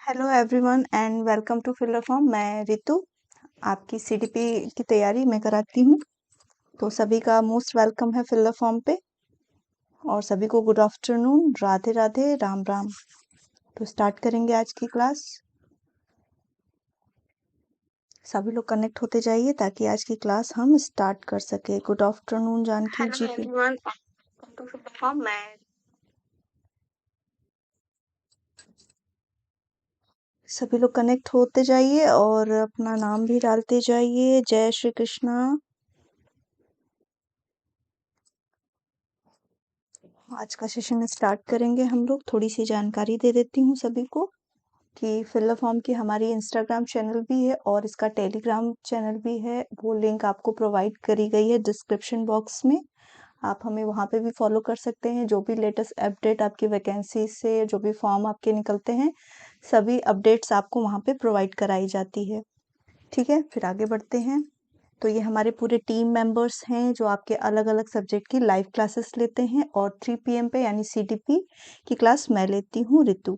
Hello everyone and welcome to filler form. मैं रितु आपकी CDP की तैयारी मैं कराती हूँ। तो सभी का मोस्ट वेलकम है फिलर फॉर्म पे और सभी को गुड आफ्टरनून, राधे राधे, राम राम। तो स्टार्ट करेंगे आज की क्लास। सभी लोग कनेक्ट होते जाइए ताकि आज की क्लास हम स्टार्ट कर सके। गुड आफ्टरनून जानकी जी की। सभी लोग कनेक्ट होते जाइए और अपना नाम भी डालते जाइए। जय श्री कृष्णा। आज का सेशन स्टार्ट करेंगे हम लोग। थोड़ी सी जानकारी दे देती हूँ सभी को कि फिलर फॉर्म की हमारी इंस्टाग्राम चैनल भी है और इसका टेलीग्राम चैनल भी है। वो लिंक आपको प्रोवाइड करी गई है डिस्क्रिप्शन बॉक्स में। आप हमें वहाँ पे भी फॉलो कर सकते हैं। जो भी लेटेस्ट अपडेट आपकी वैकेंसी से जो भी फॉर्म आपके निकलते हैं, सभी अपडेट्स आपको वहाँ पे प्रोवाइड कराई जाती है। ठीक है, फिर आगे बढ़ते हैं। तो ये हमारे पूरे टीम मेंबर्स हैं जो आपके अलग अलग सब्जेक्ट की लाइव क्लासेस लेते हैं और 3 PM पे यानी सीडीपी की क्लास मैं लेती हूँ, रितु।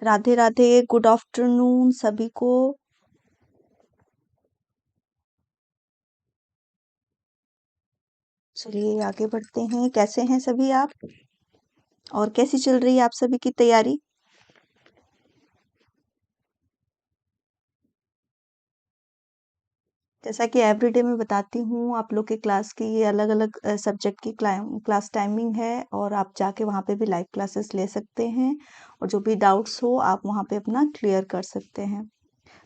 राधे राधे, गुड आफ्टरनून सभी को। चलिए आगे बढ़ते हैं। कैसे हैं सभी आप और कैसी चल रही है आप सभी की तैयारी? जैसा कि एवरीडे मैं बताती हूँ, आप लोग के क्लास की ये अलग अलग सब्जेक्ट की क्लास टाइमिंग है और आप जाके वहाँ पे भी लाइव क्लासेस ले सकते हैं और जो भी डाउट्स हो आप वहाँ पे अपना क्लियर कर सकते हैं।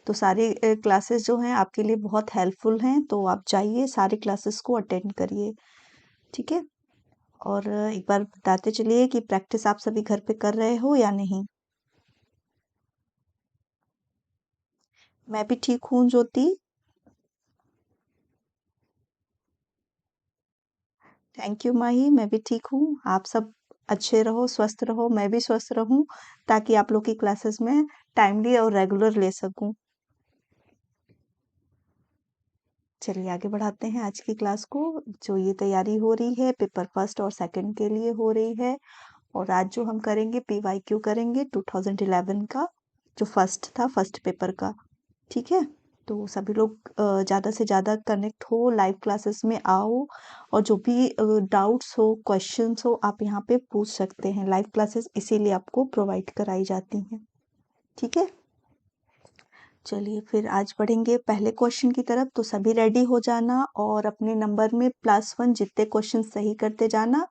तो सारी क्लासेस जो हैं आपके लिए बहुत हेल्पफुल हैं, तो आप जाइए सारी क्लासेस को अटेंड करिए। ठीक है, और एक बार बताते चलिए कि प्रैक्टिस आप सभी घर पे कर रहे हो या नहीं। मैं भी ठीक हूँ ज्योति। थैंक यू माही, मैं भी ठीक हूँ। आप सब अच्छे रहो, स्वस्थ रहो, मैं भी स्वस्थ रहूं ताकि आप लोग की क्लासेस में टाइमली और रेगुलर ले सकूं। चलिए आगे बढ़ाते हैं आज की क्लास को। जो ये तैयारी हो रही है पेपर फर्स्ट और सेकंड के लिए हो रही है और आज जो हम करेंगे पीवाईक्यू करेंगे 2011 का, जो फर्स्ट था, फर्स्ट पेपर का। ठीक है, तो सभी लोग ज़्यादा से ज़्यादा कनेक्ट हो, लाइव क्लासेस में आओ और जो भी डाउट्स हो, क्वेश्चंस हो, आप यहाँ पे पूछ सकते हैं। लाइव क्लासेस इसीलिए आपको प्रोवाइड कराई जाती हैं। ठीक है, चलिए फिर आज पढ़ेंगे पहले क्वेश्चन की तरफ। तो सभी रेडी हो जाना और अपने नंबर में +1 जितने क्वेश्चन सही करते जाना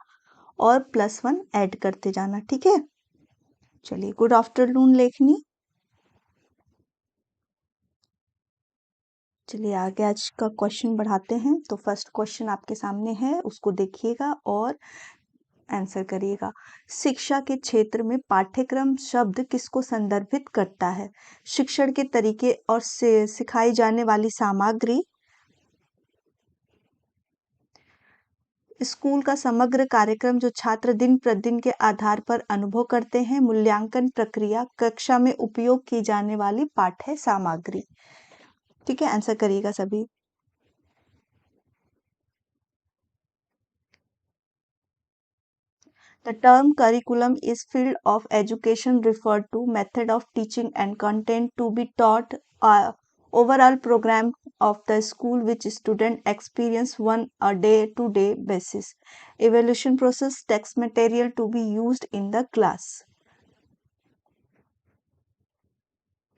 और +1 ऐड करते जाना। ठीक है, चलिए गुड आफ्टरनून लेखनी। चलिए आगे आज का क्वेश्चन बढ़ाते हैं। तो फर्स्ट क्वेश्चन आपके सामने है, उसको देखिएगा और आंसर करिएगा। शिक्षा के क्षेत्र में पाठ्यक्रम शब्द किसको संदर्भित करता है? शिक्षण के तरीके और सिखाई जाने वाली सामग्री, स्कूल का समग्र कार्यक्रम जो छात्र दिन प्रतिदिन के आधार पर अनुभव करते हैं, मूल्यांकन प्रक्रिया, कक्षा में उपयोग की जाने वाली पाठ्य सामग्री। ठीक है, आंसर करिएगा सभी। The term curriculum is field of education referred to method of teaching and content to be taught, overall program of the school which student experience one a day-to-day basis. Evaluation process, text material to be used in the class.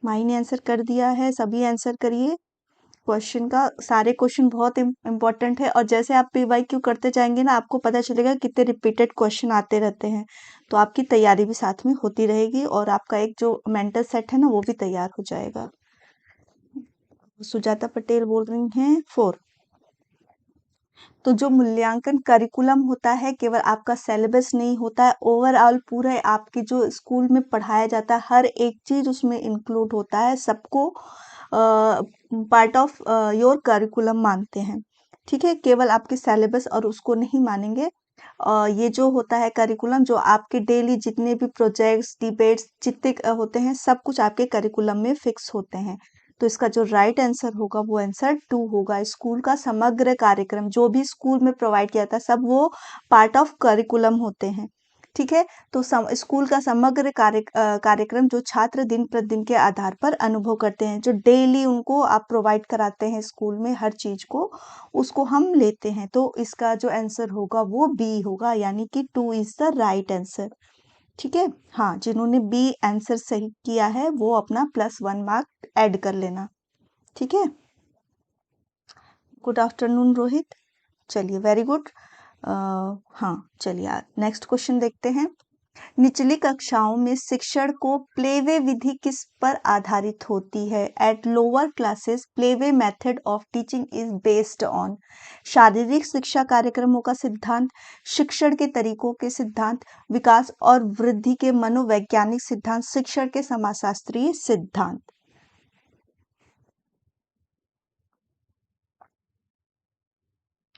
माही ने answer कर दिया है, सभी answer करिए question का। सारे question बहुत important है और जैसे आप पीवाईक्यू करते जाएंगे ना, आपको पता चलेगा कितने रिपीटेड क्वेश्चन आते रहते हैं। तो आपकी तैयारी भी साथ में होती रहेगी और आपका एक जो मेंटल सेट है ना, वो भी तैयार हो जाएगा। सुजाता पटेल बोल रही हैं 4। तो जो मूल्यांकन करिकुलम होता है, केवल आपका सिलेबस नहीं होता है, ओवरऑल पूरे आपके जो स्कूल में पढ़ाया जाता है हर एक चीज उसमें इंक्लूड होता है। सबको पार्ट ऑफ योर करिकुलम मानते हैं। ठीक है, केवल आपके सिलेबस और उसको नहीं मानेंगे। ये जो होता है करिकुलम, जो आपके डेली जितने भी प्रोजेक्ट्स, डिबेट्स जितने होते हैं, सब कुछ आपके करिकुलम में फिक्स होते हैं। तो इसका जो राइट आंसर होगा वो आंसर 2 होगा। स्कूल का समग्र कार्यक्रम जो भी स्कूल में प्रोवाइड किया था, सब वो पार्ट ऑफ करिकुलम होते हैं। ठीक है। तो स्कूल का समग्र कार्यक्रम जो छात्र दिन प्रतिदिन के आधार पर अनुभव करते हैं, जो डेली उनको आप प्रोवाइड कराते हैं स्कूल में हर चीज को, उसको हम लेते हैं। तो इसका जो आंसर होगा वो बी होगा, यानी कि 2 इज द राइट आंसर। ठीक है। हाँ, जिन्होंने बी आंसर सही किया है वो अपना +1 मार्क ऐड कर लेना। ठीक है। Good afternoon Rohit. चलिए, वेरी गुड। हाँ, चलिए नेक्स्ट क्वेश्चन देखते हैं। निचली कक्षाओं में शिक्षण को प्लेवे विधि किस पर आधारित होती है? At lower classes playway method of teaching is based on शारीरिक शिक्षा कार्यक्रमों का सिद्धांत, शिक्षण के तरीकों के सिद्धांत, विकास और वृद्धि के मनोवैज्ञानिक सिद्धांत, शिक्षण के समाजशास्त्रीय सिद्धांत।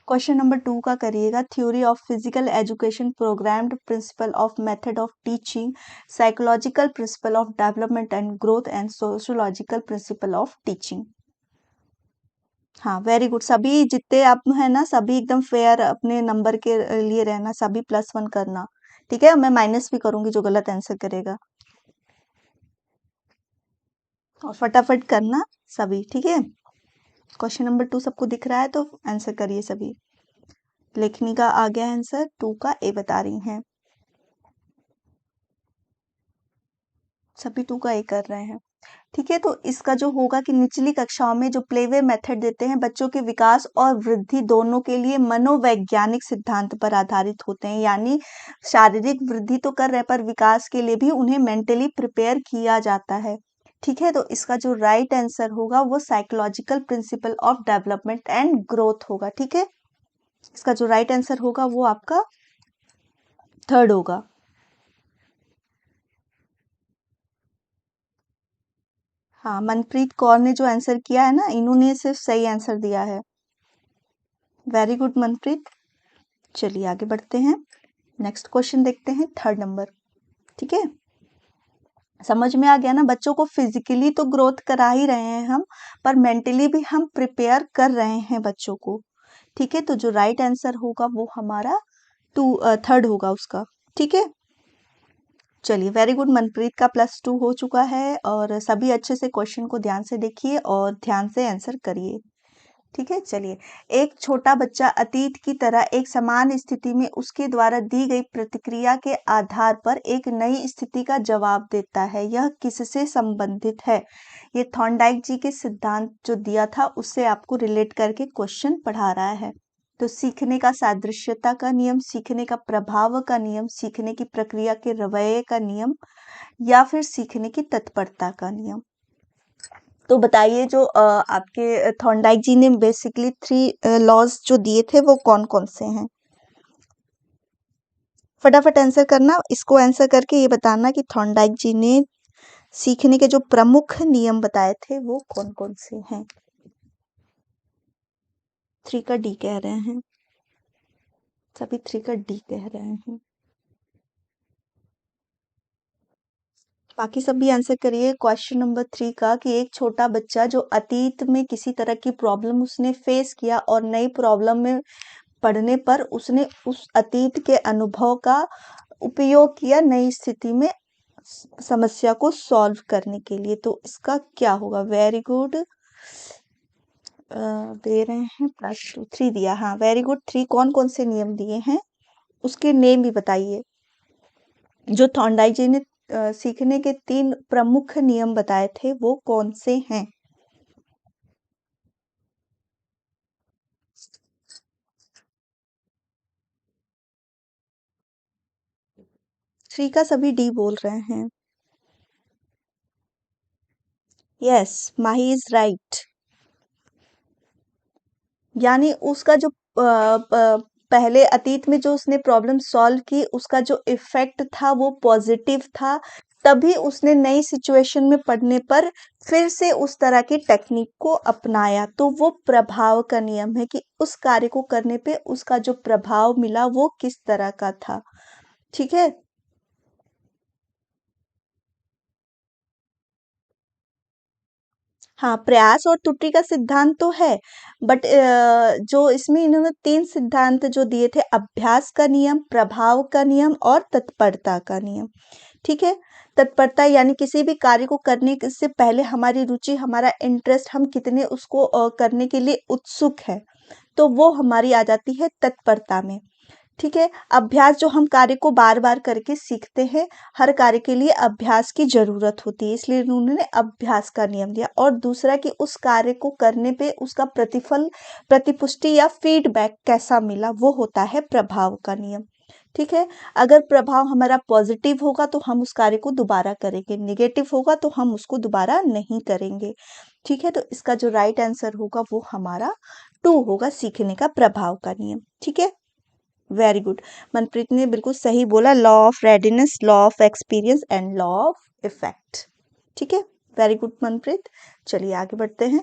क्वेश्चन नंबर 2 का करिएगा। Theory of physical education, programmed principle of method of teaching, psychological principle of development and growth and sociological principle of teaching. हाँ, वेरी गुड। सभी जितने आप है ना, सभी एकदम फेयर अपने नंबर के लिए रहना, सभी +1 करना। ठीक है। मैं माइनस भी करूंगी जो गलत आंसर करेगा, और फटाफट करना सभी। ठीक है। क्वेश्चन नंबर 2 सबको दिख रहा है तो आंसर करिए सभी। लेखनी का आ गया आंसर, 2 का ए बता रही हैं, सभी 2 का ए कर रहे हैं। ठीक है। तो इसका जो होगा कि निचली कक्षाओं में जो प्लेवे मेथड देते हैं, बच्चों के विकास और वृद्धि दोनों के लिए मनोवैज्ञानिक सिद्धांत पर आधारित होते हैं, यानी शारीरिक वृद्धि तो कर रहे हैं पर विकास के लिए भी उन्हें मेंटली प्रिपेयर किया जाता है। ठीक है। तो इसका जो राइट आंसर होगा वो psychological principle of development and growth होगा। ठीक है। इसका जो राइट आंसर होगा वो आपका थर्ड होगा। हाँ, मनप्रीत कौर ने जो आंसर किया है ना, इन्होंने सिर्फ सही आंसर दिया है। Very good Manpreet. चलिए आगे बढ़ते हैं। नेक्स्ट क्वेश्चन देखते हैं, थर्ड नंबर। ठीक है। समझ में आ गया ना? बच्चों को फिजिकली तो ग्रोथ करा ही रहे हैं हम, पर मेंटली भी हम प्रिपेयर कर रहे हैं बच्चों को। ठीक है। तो जो राइट आंसर होगा वो हमारा थर्ड होगा उसका। ठीक है। चलिए, वेरी गुड। मनप्रीत का +2 हो चुका है, और सभी अच्छे से क्वेश्चन को ध्यान से देखिए और ध्यान से आंसर करिए। ठीक है। चलिए, एक छोटा बच्चा अतीत की तरह एक समान स्थिति में उसके द्वारा दी गई प्रतिक्रिया के आधार पर एक नई स्थिति का जवाब देता है। यह किससे संबंधित है? ये थॉर्नडाइक जी के सिद्धांत जो दिया था उससे आपको रिलेट करके क्वेश्चन पढ़ा रहा है। तो सीखने का सादृश्यता का नियम, सीखने का प्रभाव का नियम, सीखने की प्रक्रिया के रवैये का नियम, या फिर सीखने की तत्परता का नियम। तो बताइए, जो आपके थॉर्नडाइक जी ने बेसिकली 3 लॉज जो दिए थे वो कौन कौन से हैं? फटाफट आंसर करना। इसको आंसर करके ये बताना कि थॉर्नडाइक जी ने सीखने के जो प्रमुख नियम बताए थे वो कौन कौन से हैं। 3 का डी कह रहे हैं, सभी 3 का डी कह रहे हैं। बाकी सब भी आंसर करिए क्वेश्चन नंबर 3 का, कि एक छोटा बच्चा जो अतीत में किसी तरह की प्रॉब्लम उसने फेस किया और नई प्रॉब्लम में पढ़ने पर उसने उस अतीत के अनुभव का उपयोग किया नई स्थिति में समस्या को सॉल्व करने के लिए। तो इसका क्या होगा? Very good. दे रहे हैं +2, 3 दिया। हाँ, वेरी गुड। 3 कौन कौन से नियम दिए हैं उसके नेम भी बताइए। जो थॉर्नडाइक जी ने सीखने के 3 प्रमुख नियम बताए थे वो कौन से हैं? 3 का सभी डी बोल रहे हैं। Yes, Mahi is right. यानी उसका जो पहले अतीत में जो उसने प्रॉब्लम सॉल्व की उसका जो इफेक्ट था वो पॉजिटिव था, तभी उसने नई सिचुएशन में पढ़ने पर फिर से उस तरह की टेक्निक को अपनाया। तो वो प्रभाव का नियम है कि उस कार्य को करने पे उसका जो प्रभाव मिला वो किस तरह का था। ठीक है। हाँ, प्रयास और त्रुटि का सिद्धांत तो है, बट जो इसमें इन्होंने 3 सिद्धांत जो दिए थे, अभ्यास का नियम, प्रभाव का नियम और तत्परता का नियम। ठीक है? तत्परता यानी किसी भी कार्य को करने से पहले हमारी रुचि, हमारा इंटरेस्ट, हम कितने उसको करने के लिए उत्सुक है, तो वो हमारी आ जाती है तत्परता में। ठीक है? अभ्यास जो हम कार्य को बार-बार करके सीखते हैं, हर कार्य के लिए अभ्यास की ज़रूरत होती है, इसलिए उन्होंने अभ्यास का नियम दिया। और दूसरा कि उस कार्य को करने पे उसका प्रतिफल, प्रतिपुष्टि या फीडबैक कैसा मिला, वो होता है प्रभाव का नियम। ठीक है? अगर प्रभाव हमारा पॉजिटिव होगा तो हम उस कार्य को दोबारा करेंगे, नेगेटिव होगा तो हम उसको दोबारा नहीं करेंगे। ठीक है? तो इसका जो राइट आंसर होगा वो हमारा 2 होगा, सीखने का प्रभाव का नियम। ठीक है? Very good. मनप्रीत ने बिल्कुल सही बोला, law of readiness, law of experience and law of effect. ठीक है, वेरी गुड मनप्रीत। चलिए आगे बढ़ते हैं।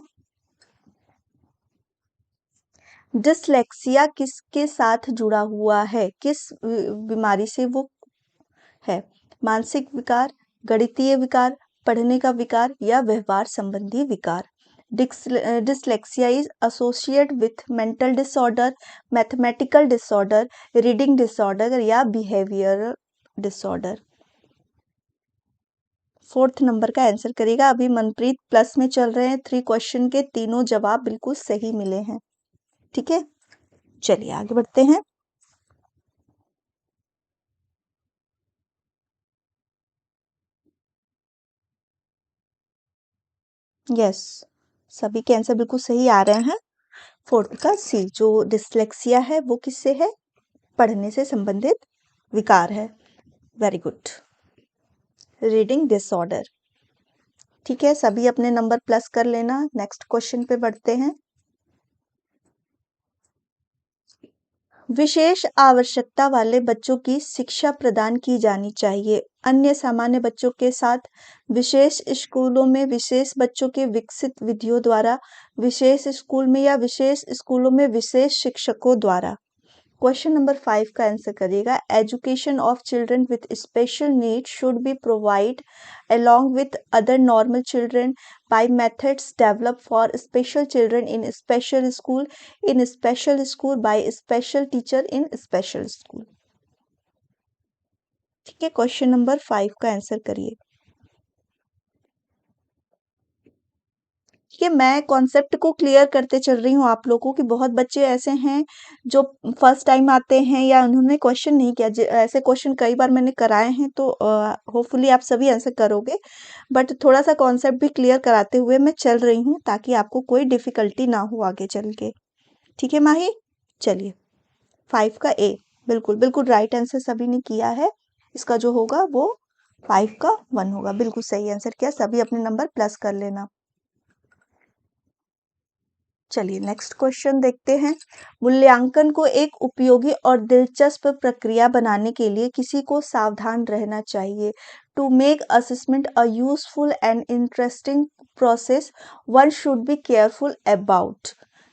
डिसलेक्सिया किसके साथ जुड़ा हुआ है, किस बीमारी से वो है? मानसिक विकार, गणितीय विकार, पढ़ने का विकार या व्यवहार संबंधी विकार। Dyslexia is associate with mental disorder, mathematical disorder, reading disorder या बिहेवियरल डिसऑर्डर। 4th नंबर का आंसर करेगा। अभी मनप्रीत प्लस में चल रहे हैं, 3 क्वेश्चन के तीनों जवाब बिल्कुल सही मिले हैं। ठीक है, चलिए आगे बढ़ते हैं। यस, सभी के आंसर बिल्कुल सही आ रहे हैं। 4th का सी, जो डिसलेक्सिया है वो किससे है? पढ़ने से संबंधित विकार है। Very good. Reading disorder. ठीक है, सभी अपने नंबर प्लस कर लेना। नेक्स्ट क्वेश्चन पे बढ़ते हैं। विशेष आवश्यकता वाले बच्चों की शिक्षा प्रदान की जानी चाहिए। अन्य सामान्य बच्चों के साथ विशेष स्कूलों में विशेष बच्चों के विकसित विधियों द्वारा, विशेष स्कूल में या विशेष स्कूलों में विशेष शिक्षकों द्वारा। क्वेश्चन नंबर 5 का आंसर करिएगा। Education of children with special need should be provide along with other normal children by methods developed for special children in special school by special teacher in special school। ठीक है, question number 5 का answer करिए। ठीक है, मैं concept को clear करते चल रही हूँ आप लोगों की। बहुत बच्चे ऐसे हैं जो फर्स्ट टाइम आते हैं या उन्होंने क्वेश्चन नहीं किया। ऐसे क्वेश्चन कई बार मैंने कराए हैं, तो होपफुली आप सभी आंसर करोगे, बट थोड़ा सा कॉन्सेप्ट भी क्लियर कराते हुए मैं चल रही हूँ ताकि आपको कोई डिफिकल्टी ना हो आगे चल के। ठीक है माही, चलिए 5 का ए, बिल्कुल बिल्कुल राइट आंसर सभी ने किया है। इसका जो होगा वो 5 का 1 होगा। बिल्कुल सही आंसर किया, सभी अपने नंबर प्लस कर लेना। चलिए नेक्स्ट क्वेश्चन देखते हैं। मूल्यांकन को एक उपयोगी और दिलचस्प प्रक्रिया बनाने के लिए किसी को सावधान रहना चाहिए। To make assessment a useful and interesting process, one should be careful about.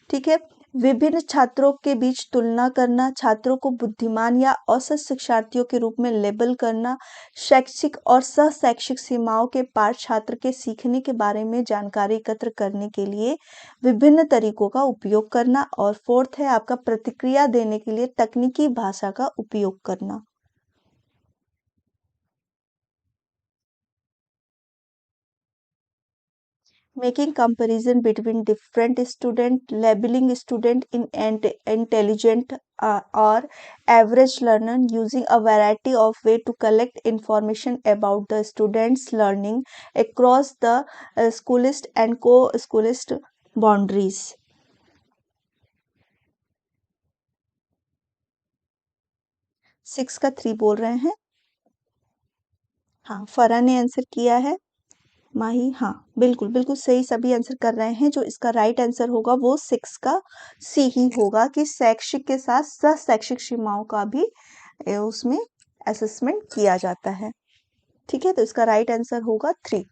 ठीक है, विभिन्न छात्रों के बीच तुलना करना, छात्रों को बुद्धिमान या औसत शिक्षार्थियों के रूप में लेबल करना, शैक्षिक और सह शैक्षिक सीमाओं के पार छात्र के सीखने के बारे में जानकारी एकत्र करने के लिए विभिन्न तरीकों का उपयोग करना, और 4th है आपका प्रतिक्रिया देने के लिए तकनीकी भाषा का उपयोग करना। Making comparison between different student, labeling student in intelligent or average learner, using a variety of way to collect information about the students learning across the schoolist and co-schoolist boundaries। 6 का 3 बोल रहे हैं। हाँ, फरा ने आंसर किया है। माही, हाँ बिल्कुल बिल्कुल सही सभी आंसर कर रहे हैं। जो इसका राइट आंसर होगा वो 6 का सी ही होगा, कि शैक्षिक के साथ सह शैक्षिक सीमाओं का भी उसमें असेसमेंट किया जाता है। ठीक है, तो इसका राइट आंसर होगा 3।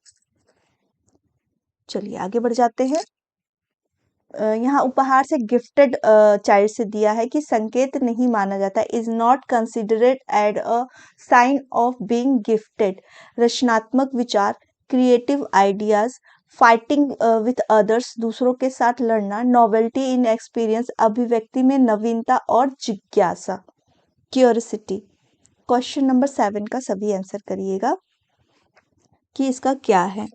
चलिए आगे बढ़ जाते हैं। यहाँ उपहार से गिफ्टेड चाइल्ड से दिया है कि संकेत नहीं माना जाता, is not considered as a sign of being gifted. रचनात्मक विचार, creative ideas, fighting with others, दूसरों के साथ लड़ना। नॉवेल्टी इन एक्सपीरियंस, अभिव्यक्ति में नवीनता और जिज्ञासा, क्यूरियोसिटी। क्वेश्चन नंबर 7 का सभी आंसर करिएगा कि इसका क्या है।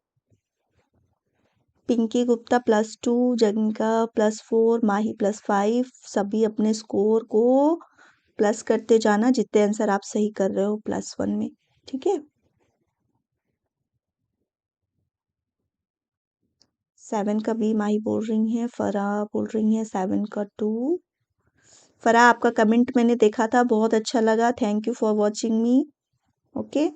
पिंकी गुप्ता +2, जगनिका +4, माही +5। सभी अपने स्कोर को प्लस करते जाना जितने आंसर आप सही कर रहे हो +1 में, ठीक है। 7 का बी माही बोल रही है, फराह बोल रही है 7 का 2। फराह, आपका कमेंट मैंने देखा था, बहुत अच्छा लगा, thank you for watching me. Okay,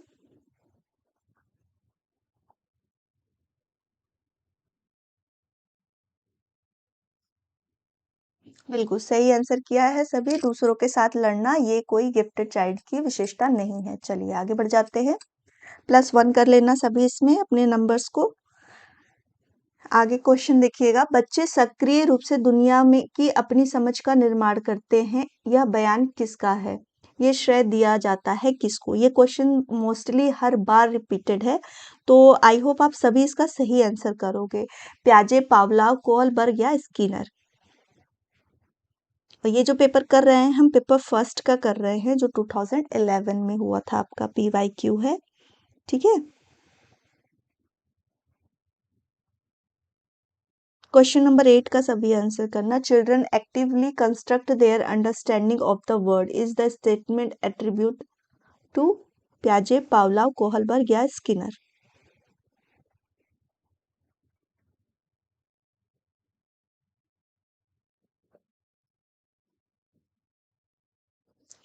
बिल्कुल सही आंसर किया है सभी। दूसरों के साथ लड़ना ये कोई गिफ्टेड चाइल्ड की विशेषता नहीं है। चलिए आगे बढ़ जाते हैं। +1 कर लेना सभी इसमें अपने नंबर्स को। आगे क्वेश्चन देखिएगा, बच्चे सक्रिय रूप से दुनिया में की अपनी समझ का निर्माण करते हैं, यह बयान किसका है? ये श्रेय दिया जाता है किसको? ये क्वेश्चन मोस्टली हर बार रिपीटेड है, तो आई होप आप सभी इसका सही आंसर करोगे। प्याजे, पावलाव, कोलबर्ग या स्किनर। और ये जो पेपर कर रहे हैं हम पेपर फर्स्ट का कर रहे हैं जो 2011 में हुआ था, आपका PYQ है, ठीक है। क्वेश्चन नंबर 8 का सभी आंसर करना। Children actively construct their understanding of the world, is the statement attribute to प्याजे, पावलाव, कोहलबर्ग या स्किनर।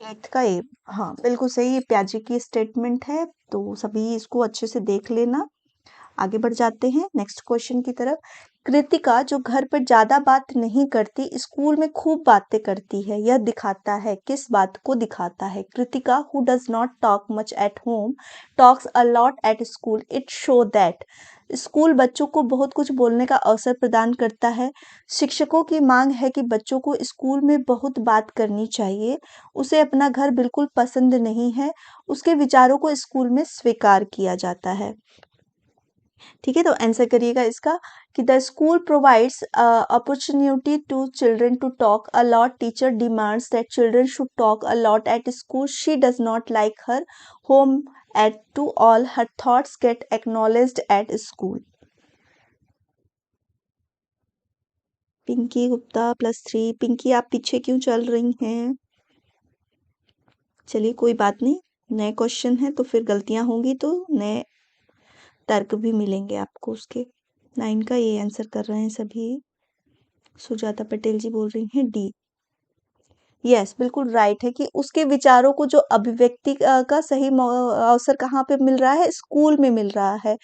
8 का ए, हाँ बिल्कुल सही, ये प्याजे की स्टेटमेंट है, तो सभी इसको अच्छे से देख लेना। आगे बढ़ जाते हैं नेक्स्ट क्वेश्चन की तरफ। कृतिका जो घर पर ज्यादा बात नहीं करती, स्कूल में खूब बातें करती है, यह दिखाता है, किस बात को दिखाता है? Kritika who does not talk much at home talks a lot at school, it show that. School बच्चों को बहुत कुछ बोलने का अवसर प्रदान करता है। शिक्षकों की मांग है कि बच्चों को स्कूल में बहुत बात करनी चाहिए। उसे अपना घर बिल्कुल पसंद नहीं है, उसके विचारों को स्कूल में स्वीकार किया जाता है, ठीक है। तो आंसर करिएगा इसका कि the school provides opportunity to children to talk a lot, teacher demands that children should talk a lot at school, she does not like her home at to all her thoughts get acknowledged at school. Pinky Gupta +3। Pinky आप पीछे क्यों चल रही हैं? चलिए कोई बात नहीं, नए क्वेश्चन है तो फिर गलतियां होंगी तो नए तर्क भी मिलेंगे आपको उसके। 9 का ये आंसर कर रहे हैं सभी। सुजाता पटेल जी बोल रही हैं डी। यस बिल्कुल राइट है कि उसके विचारों को जो अभिव्यक्ति का सही अवसर कहाँ पे मिल रहा है? स्कूल में मिल रहा है,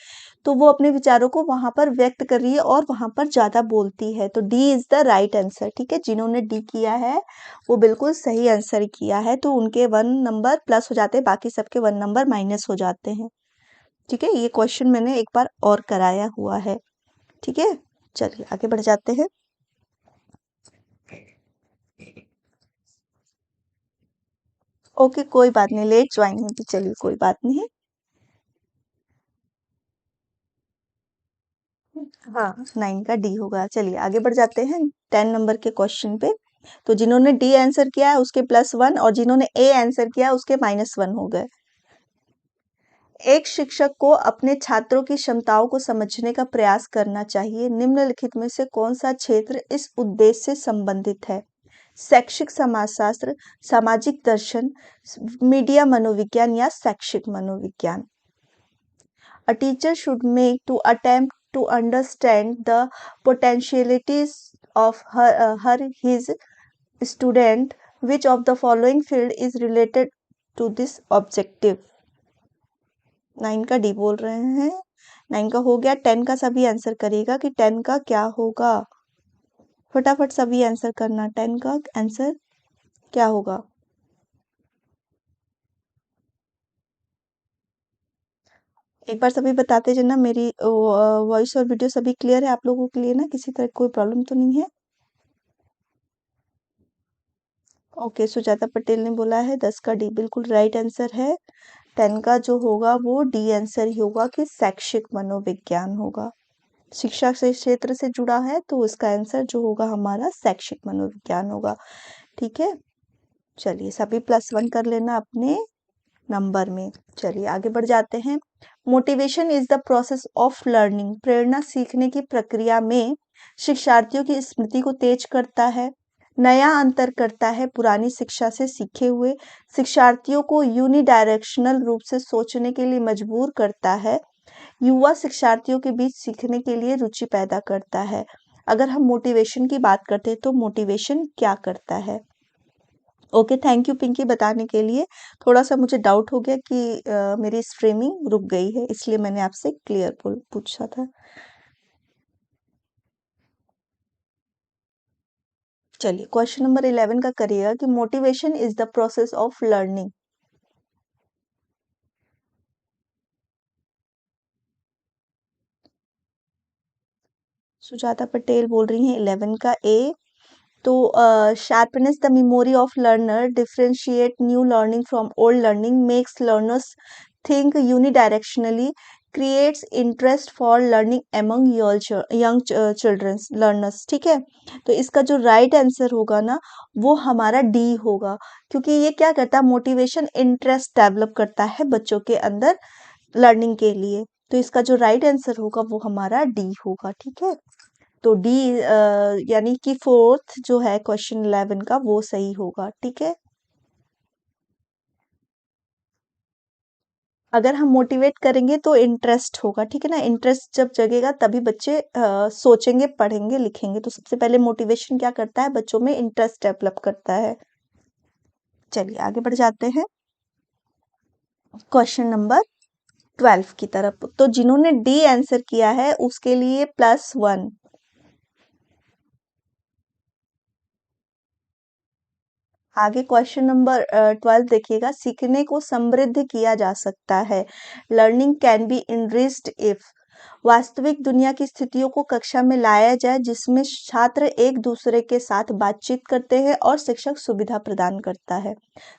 तो वो अपने विचारों को वहां पर व्यक्त कर रही है और वहां पर ज्यादा बोलती है, तो D is the right answer, ठीक है। जिन्होंने डी किया है वो बिल्कुल सही आंसर किया है, तो उनके 1 नंबर प्लस हो जाते हैं, बाकी सबके 1 नंबर माइनस हो जाते हैं, ठीक है। ये क्वेश्चन मैंने एक बार और कराया हुआ है, ठीक है। चलिए आगे बढ़ जाते हैं। ओके कोई बात नहीं, लेट ज्वाइन है तो चलिए कोई बात नहीं। हाँ 9 का डी होगा। चलिए आगे बढ़ जाते हैं 10 नंबर के क्वेश्चन पे। तो जिन्होंने डी आंसर किया है उसके +1 और जिन्होंने ए आंसर किया है उसके -1 हो गए। एक शिक्षक को अपने छात्रों की क्षमताओं को समझने का प्रयास करना चाहिए, निम्नलिखित में से कौन सा क्षेत्र इस उद्देश्य से संबंधित है? शैक्षिक समाजशास्त्र, सामाजिक दर्शन, मीडिया मनोविज्ञान या शैक्षिक मनोविज्ञान। A teacher should make to attempt to understand the potentialities of his student. Which of the following field is related to this objective? 9 का डी बोल रहे हैं। 9 का हो गया। 10 का सभी आंसर करेगा कि 10 का क्या होगा। फटाफट सभी आंसर करना, 10 का आंसर क्या होगा? एक बार सभी बताते जाना। मेरी वॉइस और वीडियो सभी क्लियर है आप लोगों के लिए ना? किसी तरह कोई प्रॉब्लम तो नहीं है? ओके सुजाता पटेल ने बोला है 10 का डी बिल्कुल राइट आंसर है। 10 का जो होगा वो डी आंसर ही होगा कि शैक्षिक मनोविज्ञान होगा। शिक्षा से क्षेत्र से जुड़ा है, तो इसका आंसर जो होगा हमारा शैक्षिक मनोविज्ञान होगा। ठीक है, चलिए सभी +1 कर लेना अपने नंबर में। चलिए आगे बढ़ जाते हैं। Motivation is the process of learning. प्रेरणा सीखने की प्रक्रिया में शिक्षार्थियों की स्मृति को तेज करता है, नया अंतर करता है पुरानी शिक्षा से सीखे हुए, शिक्षार्थियों को यूनिडायरेक्शनल रूप से सोचने के लिए मजबूर करता है, युवा शिक्षार्थियों के बीच सीखने के लिए रुचि पैदा करता है। अगर हम मोटिवेशन की बात करते हैं तो मोटिवेशन क्या करता है? ओके, थैंक यू पिंकी बताने के लिए। थोड़ा सा मुझे डाउट हो गया कि मेरी स्ट्रीमिंग रुक गई है, इसलिए मैंने आपसे क्लियर पूछा था। चलिए क्वेश्चन नंबर 11 का करिएगा कि motivation is the process of learning. Sujata Patel बोल रही हैं 11 का ए। तो sharpness the memory of learner, differentiate new learning from old learning, makes learners think unidirectionally, creates interest for learning among young children learners। ठीक है, तो इसका जो राइट आंसर होगा ना वो हमारा डी होगा, क्योंकि ये क्या करता है, मोटिवेशन इंटरेस्ट डेवलप करता है बच्चों के अंदर लर्निंग के लिए। तो इसका जो राइट आंसर होगा वो हमारा डी होगा। ठीक है, तो डी यानी कि फोर्थ जो है क्वेश्चन 11 का वो सही होगा। ठीक है, अगर हम मोटिवेट करेंगे तो इंटरेस्ट होगा। ठीक है ना, इंटरेस्ट जब जगेगा तभी बच्चे सोचेंगे, पढ़ेंगे, लिखेंगे। तो सबसे पहले मोटिवेशन क्या करता है, बच्चों में इंटरेस्ट डेवलप करता है। चलिए आगे बढ़ जाते हैं क्वेश्चन नंबर 12 की तरफ। तो जिन्होंने डी आंसर किया है उसके लिए +1। आगे क्वेश्चन नंबर 12 देखिएगा, सीखने को समृद्ध किया जा सकता है। Learning can be enriched if वास्तविक दुनिया की स्थितियों को कक्षा में लाया जाए जिसमें छात्र एक दूसरे के साथ बातचीत करते हैं और शिक्षक सुविधा प्रदान करता है।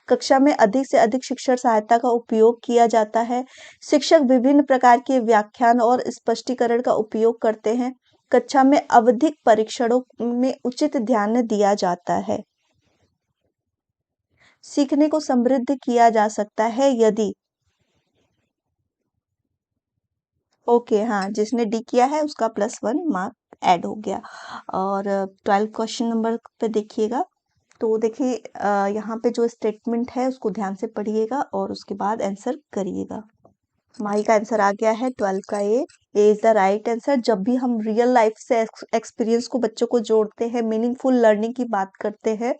कक्षा में अधिक से अधिक शिक्षण सहायता का उपयोग किया जाता है। शिक्षक विभिन्न प्रकार के व्याख्यान और स्पष्टीकरण का उपयोग करते हैं। कक्षा में आवधिक परीक्षणों में उचित ध्यान दिया जाता है। सीखने को समृद्ध किया जा सकता है यदि, ओके हाँ, जिसने डी किया है उसका +1 मार्क ऐड हो गया। और 12 क्वेश्चन नंबर पे देखिएगा। तो देखिए यहाँ पे जो स्टेटमेंट है उसको ध्यान से पढ़िएगा और उसके बाद आंसर करिएगा। माही का आंसर आ गया है 12 का ए इज द राइट आंसर। जब भी हम रियल लाइफ से एक्सपीरियंस को बच्चों को जोड़ते हैं, मीनिंगफुल लर्निंग की बात करते हैं,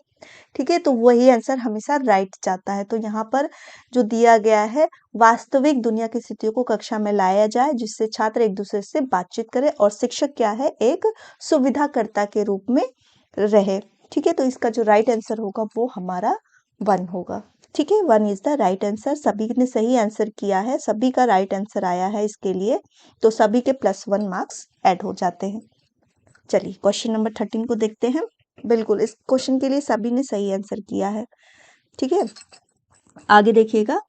ठीक है, तो वही आंसर हमेशा राइट जाता है। तो यहाँ पर जो दिया गया है, वास्तविक दुनिया की स्थितियों को कक्षा में लाया जाए जिससे छात्र एक दूसरे से बातचीत करे और शिक्षक क्या है, एक सुविधाकर्ता के रूप में रहे। ठीक है, तो इसका जो राइट आंसर होगा वो हमारा 1 होगा। ठीक है, 1 इज द राइट आंसर। सभी ने सही आंसर किया है, सभी का राइट आंसर आया है इसके लिए, तो सभी के +1 मार्क्स ऐड हो जाते हैं। चलिए क्वेश्चन नंबर 13 को देखते हैं। बिल्कुल इस क्वेश्चन के लिए सभी ने सही आंसर किया है। ठीक है, आगे देखिएगा,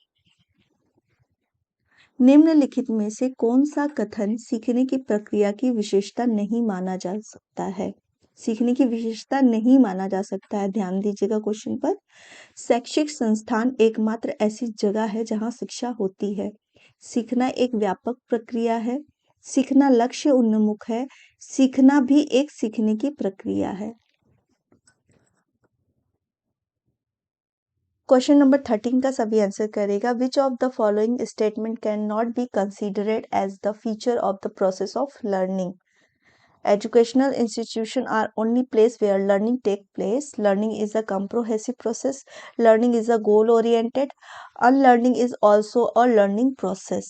निम्नलिखित में से कौन सा कथन सीखने की प्रक्रिया की विशेषता नहीं माना जा सकता है? सीखने की विशेषता नहीं माना जा सकता है, ध्यान दीजिएगा क्वेश्चन पर। शैक्षिक संस्थान एकमात्र ऐसी जगह है जहां शिक्षा होती है। सीखना एक व्यापक प्रक्रिया है। सीखना लक्ष्य उन्मुख है। सीखना भी एक सीखने की प्रक्रिया है। क्वेश्चन नंबर 13 का सभी आंसर करेगा। Which of the following statement can not be considered as the feature of the process of learning? Educational institutions are only place where learning take place. Learning is a comprehensive process. Learning is a goal oriented. Unlearning is also a learning process.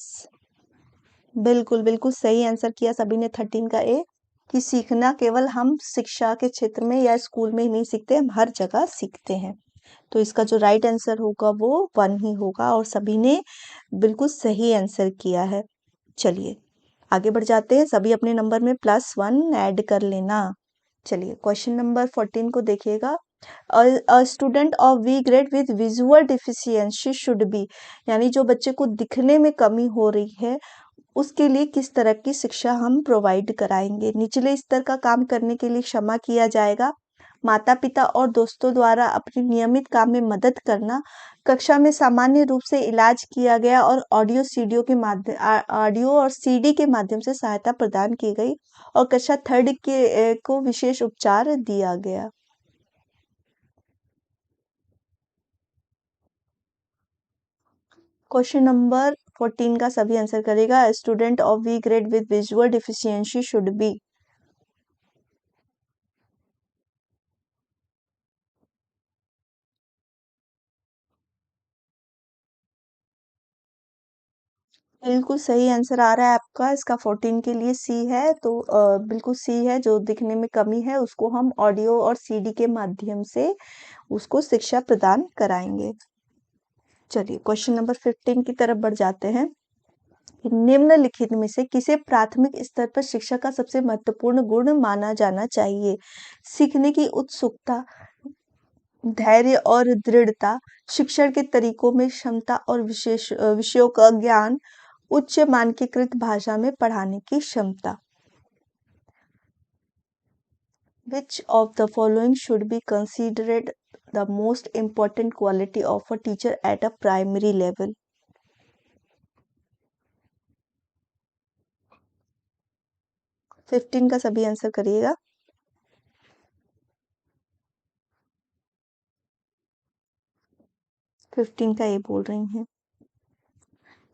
बिल्कुल बिल्कुल सही answer किया सभी ने 13 का ए, कि सीखना केवल हम शिक्षा के क्षेत्र में या स्कूल में ही नहीं सीखते, हम हर जगह सीखते हैं। तो इसका जो राइट आंसर होगा वो 1 ही होगा और सभी ने बिल्कुल सही आंसर किया है। चलिए आगे बढ़ जाते हैं, सभी अपने नंबर में +1 ऐड कर लेना। चलिए क्वेश्चन नंबर 14 को देखिएगा। A student of V grade with visual deficiency should be, यानी जो बच्चे को दिखने में कमी हो रही है उसके लिए किस तरह की शिक्षा हम प्रोवाइड कराएंगे। निचले स्तर का काम करने के लिए क्षमा किया जाएगा। माता पिता और दोस्तों द्वारा अपने नियमित काम में मदद करना। कक्षा में सामान्य रूप से इलाज किया गया और ऑडियो और सीडी के माध्यम से सहायता प्रदान की गई और कक्षा थर्ड के को विशेष उपचार दिया गया। क्वेश्चन नंबर 14 का सभी आंसर करेगा। Student of V grade with visual deficiency should be. बिल्कुल सही आंसर आ रहा है आपका। इसका 14 के लिए सी है, तो बिल्कुल सी है। जो दिखने में कमी है उसको हम ऑडियो और सीडी के माध्यम से उसको शिक्षा प्रदान कराएंगे। चलिए क्वेश्चन नंबर 15 की तरफ बढ़ जाते हैं। निम्नलिखित में से किसे प्राथमिक स्तर पर शिक्षा का सबसे महत्वपूर्ण गुण माना जाना चाहिए। सीखने की उत्सुकता, धैर्य और दृढ़ता, शिक्षण के तरीकों में क्षमता और विषयों का ज्ञान, उच्च मानकीकृत भाषा में पढ़ाने की क्षमता। Which of the following should be considered the most important quality of a teacher at a primary level? Fifteen का सभी आंसर करिएगा। फिफ्टीन का ये बोल रही हैं।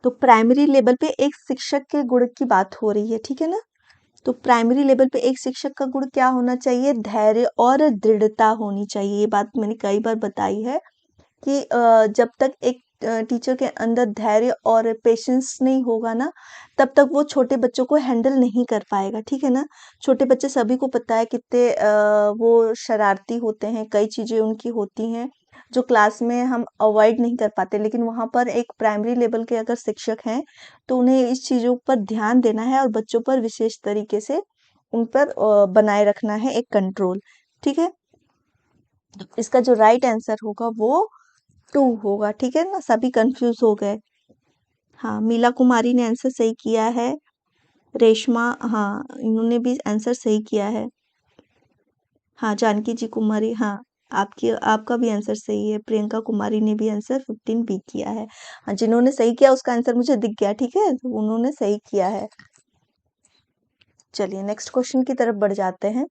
तो प्राइमरी लेवल पे एक शिक्षक के गुण की बात हो रही है, ठीक है ना। तो प्राइमरी लेवल पे एक शिक्षक का गुण क्या होना चाहिए? धैर्य और दृढ़ता होनी चाहिए। ये बात मैंने कई बार बताई है कि जब तक एक टीचर के अंदर धैर्य और पेशेंस नहीं होगा ना, तब तक वो छोटे बच्चों को हैंडल नहीं कर पाएगा, ठीक है ना। छोटे बच्चे सभी को पता है कितने वो शरारती होते हैं, कई चीजें उनकी होती हैं जो क्लास में हम अवॉइड नहीं कर पाते, लेकिन वहां पर एक प्राइमरी लेवल के अगर शिक्षक हैं तो उन्हें इस चीजों पर ध्यान देना है और बच्चों पर विशेष तरीके से उन पर बनाए रखना है एक कंट्रोल, ठीक है। इसका जो राइट आंसर होगा वो 2 होगा, ठीक है ना। सभी कंफ्यूज हो गए। हाँ, मीला कुमारी ने आंसर सही किया है। रेशमा, हाँ, इन्होंने भी आंसर सही किया है। हाँ, जानकी जी कुमारी, हाँ, आपकी आपका भी आंसर सही है। प्रियंका कुमारी ने भी आंसर 15 बी किया है। हाँ, जिन्होंने सही किया उसका आंसर मुझे दिख गया, ठीक है, तो उन्होंने सही किया है। चलिए नेक्स्ट क्वेश्चन की तरफ बढ़ जाते हैं।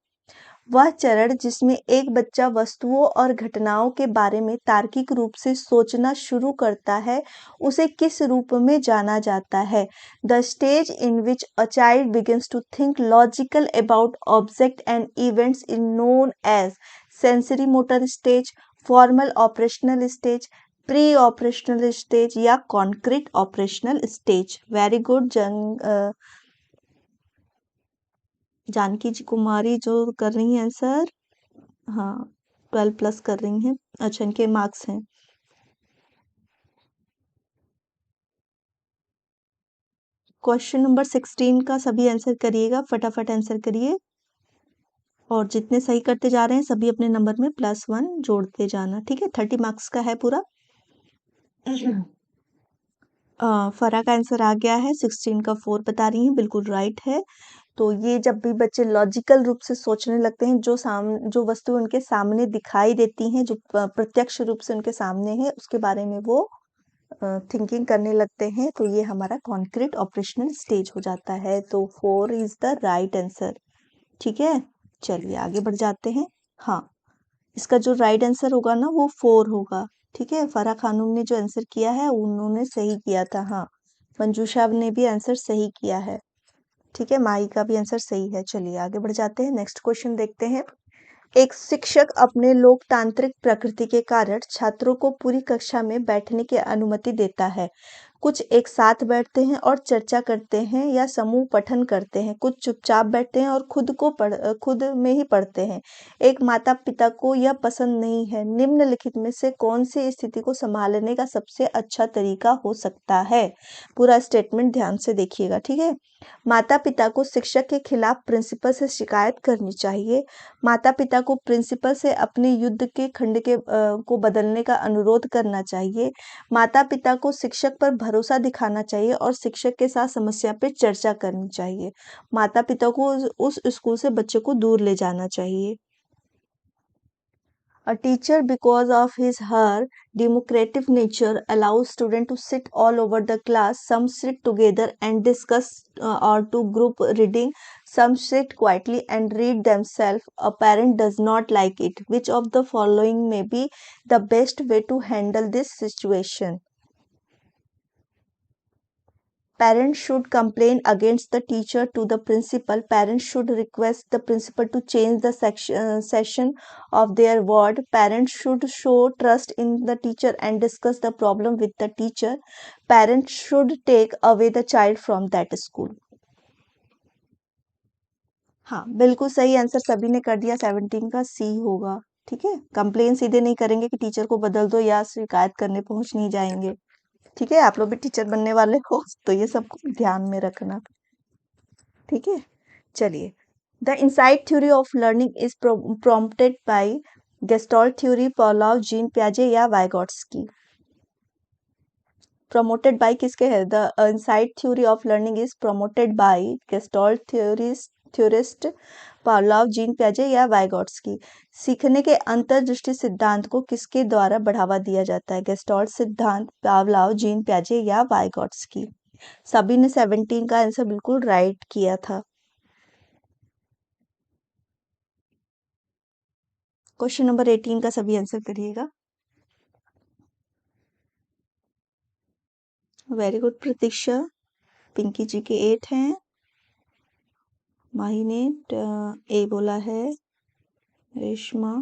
वह चरण जिसमें एक बच्चा वस्तुओं और घटनाओं के बारे में तार्किक रूप से सोचना शुरू करता है, उसे किस रूप में जाना जाता है? The stage in which a child begins to think logical about object and events is known as sensory motor stage, formal operational stage, pre operational stage या concrete operational stage. Very good Janki ji Kumari जो कर रही हैं answer. हाँ, 12 plus कर रही हैं। अच्छा, इनके मार्क्स हैं। क्वेश्चन नंबर 16 का सभी आंसर करिएगा, फटाफट आंसर करिए। और जितने सही करते जा रहे हैं सभी अपने नंबर में +1 जोड़ते जाना, ठीक है। 30 मार्क्स का है पूरा। फरा का आंसर आ गया है। 16 का 4 बता रही हैं, बिल्कुल राइट है। तो ये जब भी बच्चे लॉजिकल रूप से सोचने लगते हैं, जो वस्तु उनके सामने दिखाई देती हैं, जो प्रत्यक्ष रूप से उनके सामने है, उसके बारे में वो थिंकिंग करने लगते हैं, तो ये हमारा कॉन्क्रीट ऑपरेशनल स्टेज हो जाता है। तो 4 इज द राइट आंसर, ठीक है। चलिए आगे बढ़ जाते हैं। हाँ, इसका जो राइट आंसर होगा ना वो 4 होगा, ठीक है। फराह खानूम ने जो आंसर किया है उन्होंने सही किया था। हाँ, मंजूषा ने भी आंसर सही किया है, ठीक है। माही का भी आंसर सही है। चलिए आगे बढ़ जाते हैं, नेक्स्ट क्वेश्चन देखते हैं। एक शिक्षक अपने लोकतांत्रिक प्रकृति के कारण छात्रों को पूरी कक्षा में बैठने की अनुमति देता है। कुछ एक साथ बैठते हैं और चर्चा करते हैं या समूह पठन करते हैं, कुछ चुपचाप बैठते हैं और खुद में ही पढ़ते हैं। एक माता पिता को यह पसंद नहीं है। निम्नलिखित में से कौन सी स्थिति को संभालने का सबसे अच्छा तरीका हो सकता है? पूरा स्टेटमेंट ध्यान से देखिएगा, ठीक है। माता पिता को शिक्षक के खिलाफ प्रिंसिपल से शिकायत करनी चाहिए। माता पिता को प्रिंसिपल से अपने युद्ध के खंड को बदलने का अनुरोध करना चाहिए। माता पिता को शिक्षक पर भरोसा दिखाना चाहिए और शिक्षक के साथ समस्या पे चर्चा करनी चाहिए। माता पिता को उस स्कूल से बच्चे को दूर ले जाना चाहिए। A teacher, because of her democratic nature, allows students to sit all over the class. Some sit together and discuss or do group reading. Some sit quietly and read themselves. A parent does not like it. Which of the following may be the best way to handle this situation? Parents should complain against the teacher to the principal. Parents should request the principal to change the session of their ward. Parents should show trust in the teacher and discuss the problem with the teacher. Parents should take away the child from that school. हाँ, बिल्कुल सही answer सभी ने कर दिया। 17 का सी होगा। ठीक है, कंप्लेन सीधे नहीं करेंगे कि टीचर को बदल दो या शिकायत करने पहुंच नहीं जाएंगे। ठीक है, आप लोग भी टीचर बनने वाले हो तो ये सब ध्यान में रखना। ठीक है, चलिए। The insight theory of learning is prompted by gestalt theory, Pavlov, Jean पियाजे या वाइगॉट्स्की। प्रमोटेड बाय किसके है? The insight theory of learning is promoted by gestalt theorist, Pavlov, Jean पियाजे या वाइगॉट्स्की। सीखने के अंतर्दृष्टि सिद्धांत को किसके द्वारा बढ़ावा दिया जाता है? गेस्टॉल्ट सिद्धांत, पावलोव, जीन पियाजे या वाइगॉट्स्की। सभी ने 17 का आंसर बिल्कुल राइट किया था। क्वेश्चन नंबर 18 का सभी आंसर करिएगा। वेरी गुड प्रतीक्षा। पिंकी जी के 8 हैं। माही ने ए बोला है। रेशमा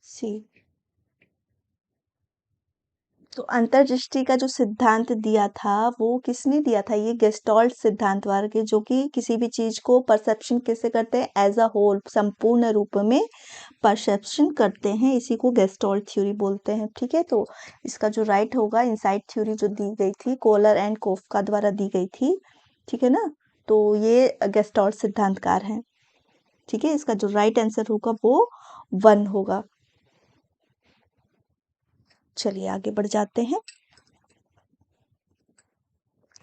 सी। तो अंतर्दृष्टि का जो सिद्धांत दिया था वो किसने दिया था? ये गेस्टॉल्ट सिद्धांत वाला के, जो कि किसी भी चीज को परसेप्शन कैसे करते हैं? एज अ होल, संपूर्ण रूप में परसेप्शन करते हैं, इसी को गेस्टॉल्ट थ्योरी बोलते हैं। ठीक है, तो इसका जो राइट होगा, इनसाइट थ्योरी जो दी गई थी कोलर एंड कोफका द्वारा दी गई थी। ठीक है ना, तो ये गेस्टॉल्ट सिद्धांतकार हैं। ठीक है, इसका जो राइट आंसर होगा वो 1 होगा। चलिए आगे बढ़ जाते हैं।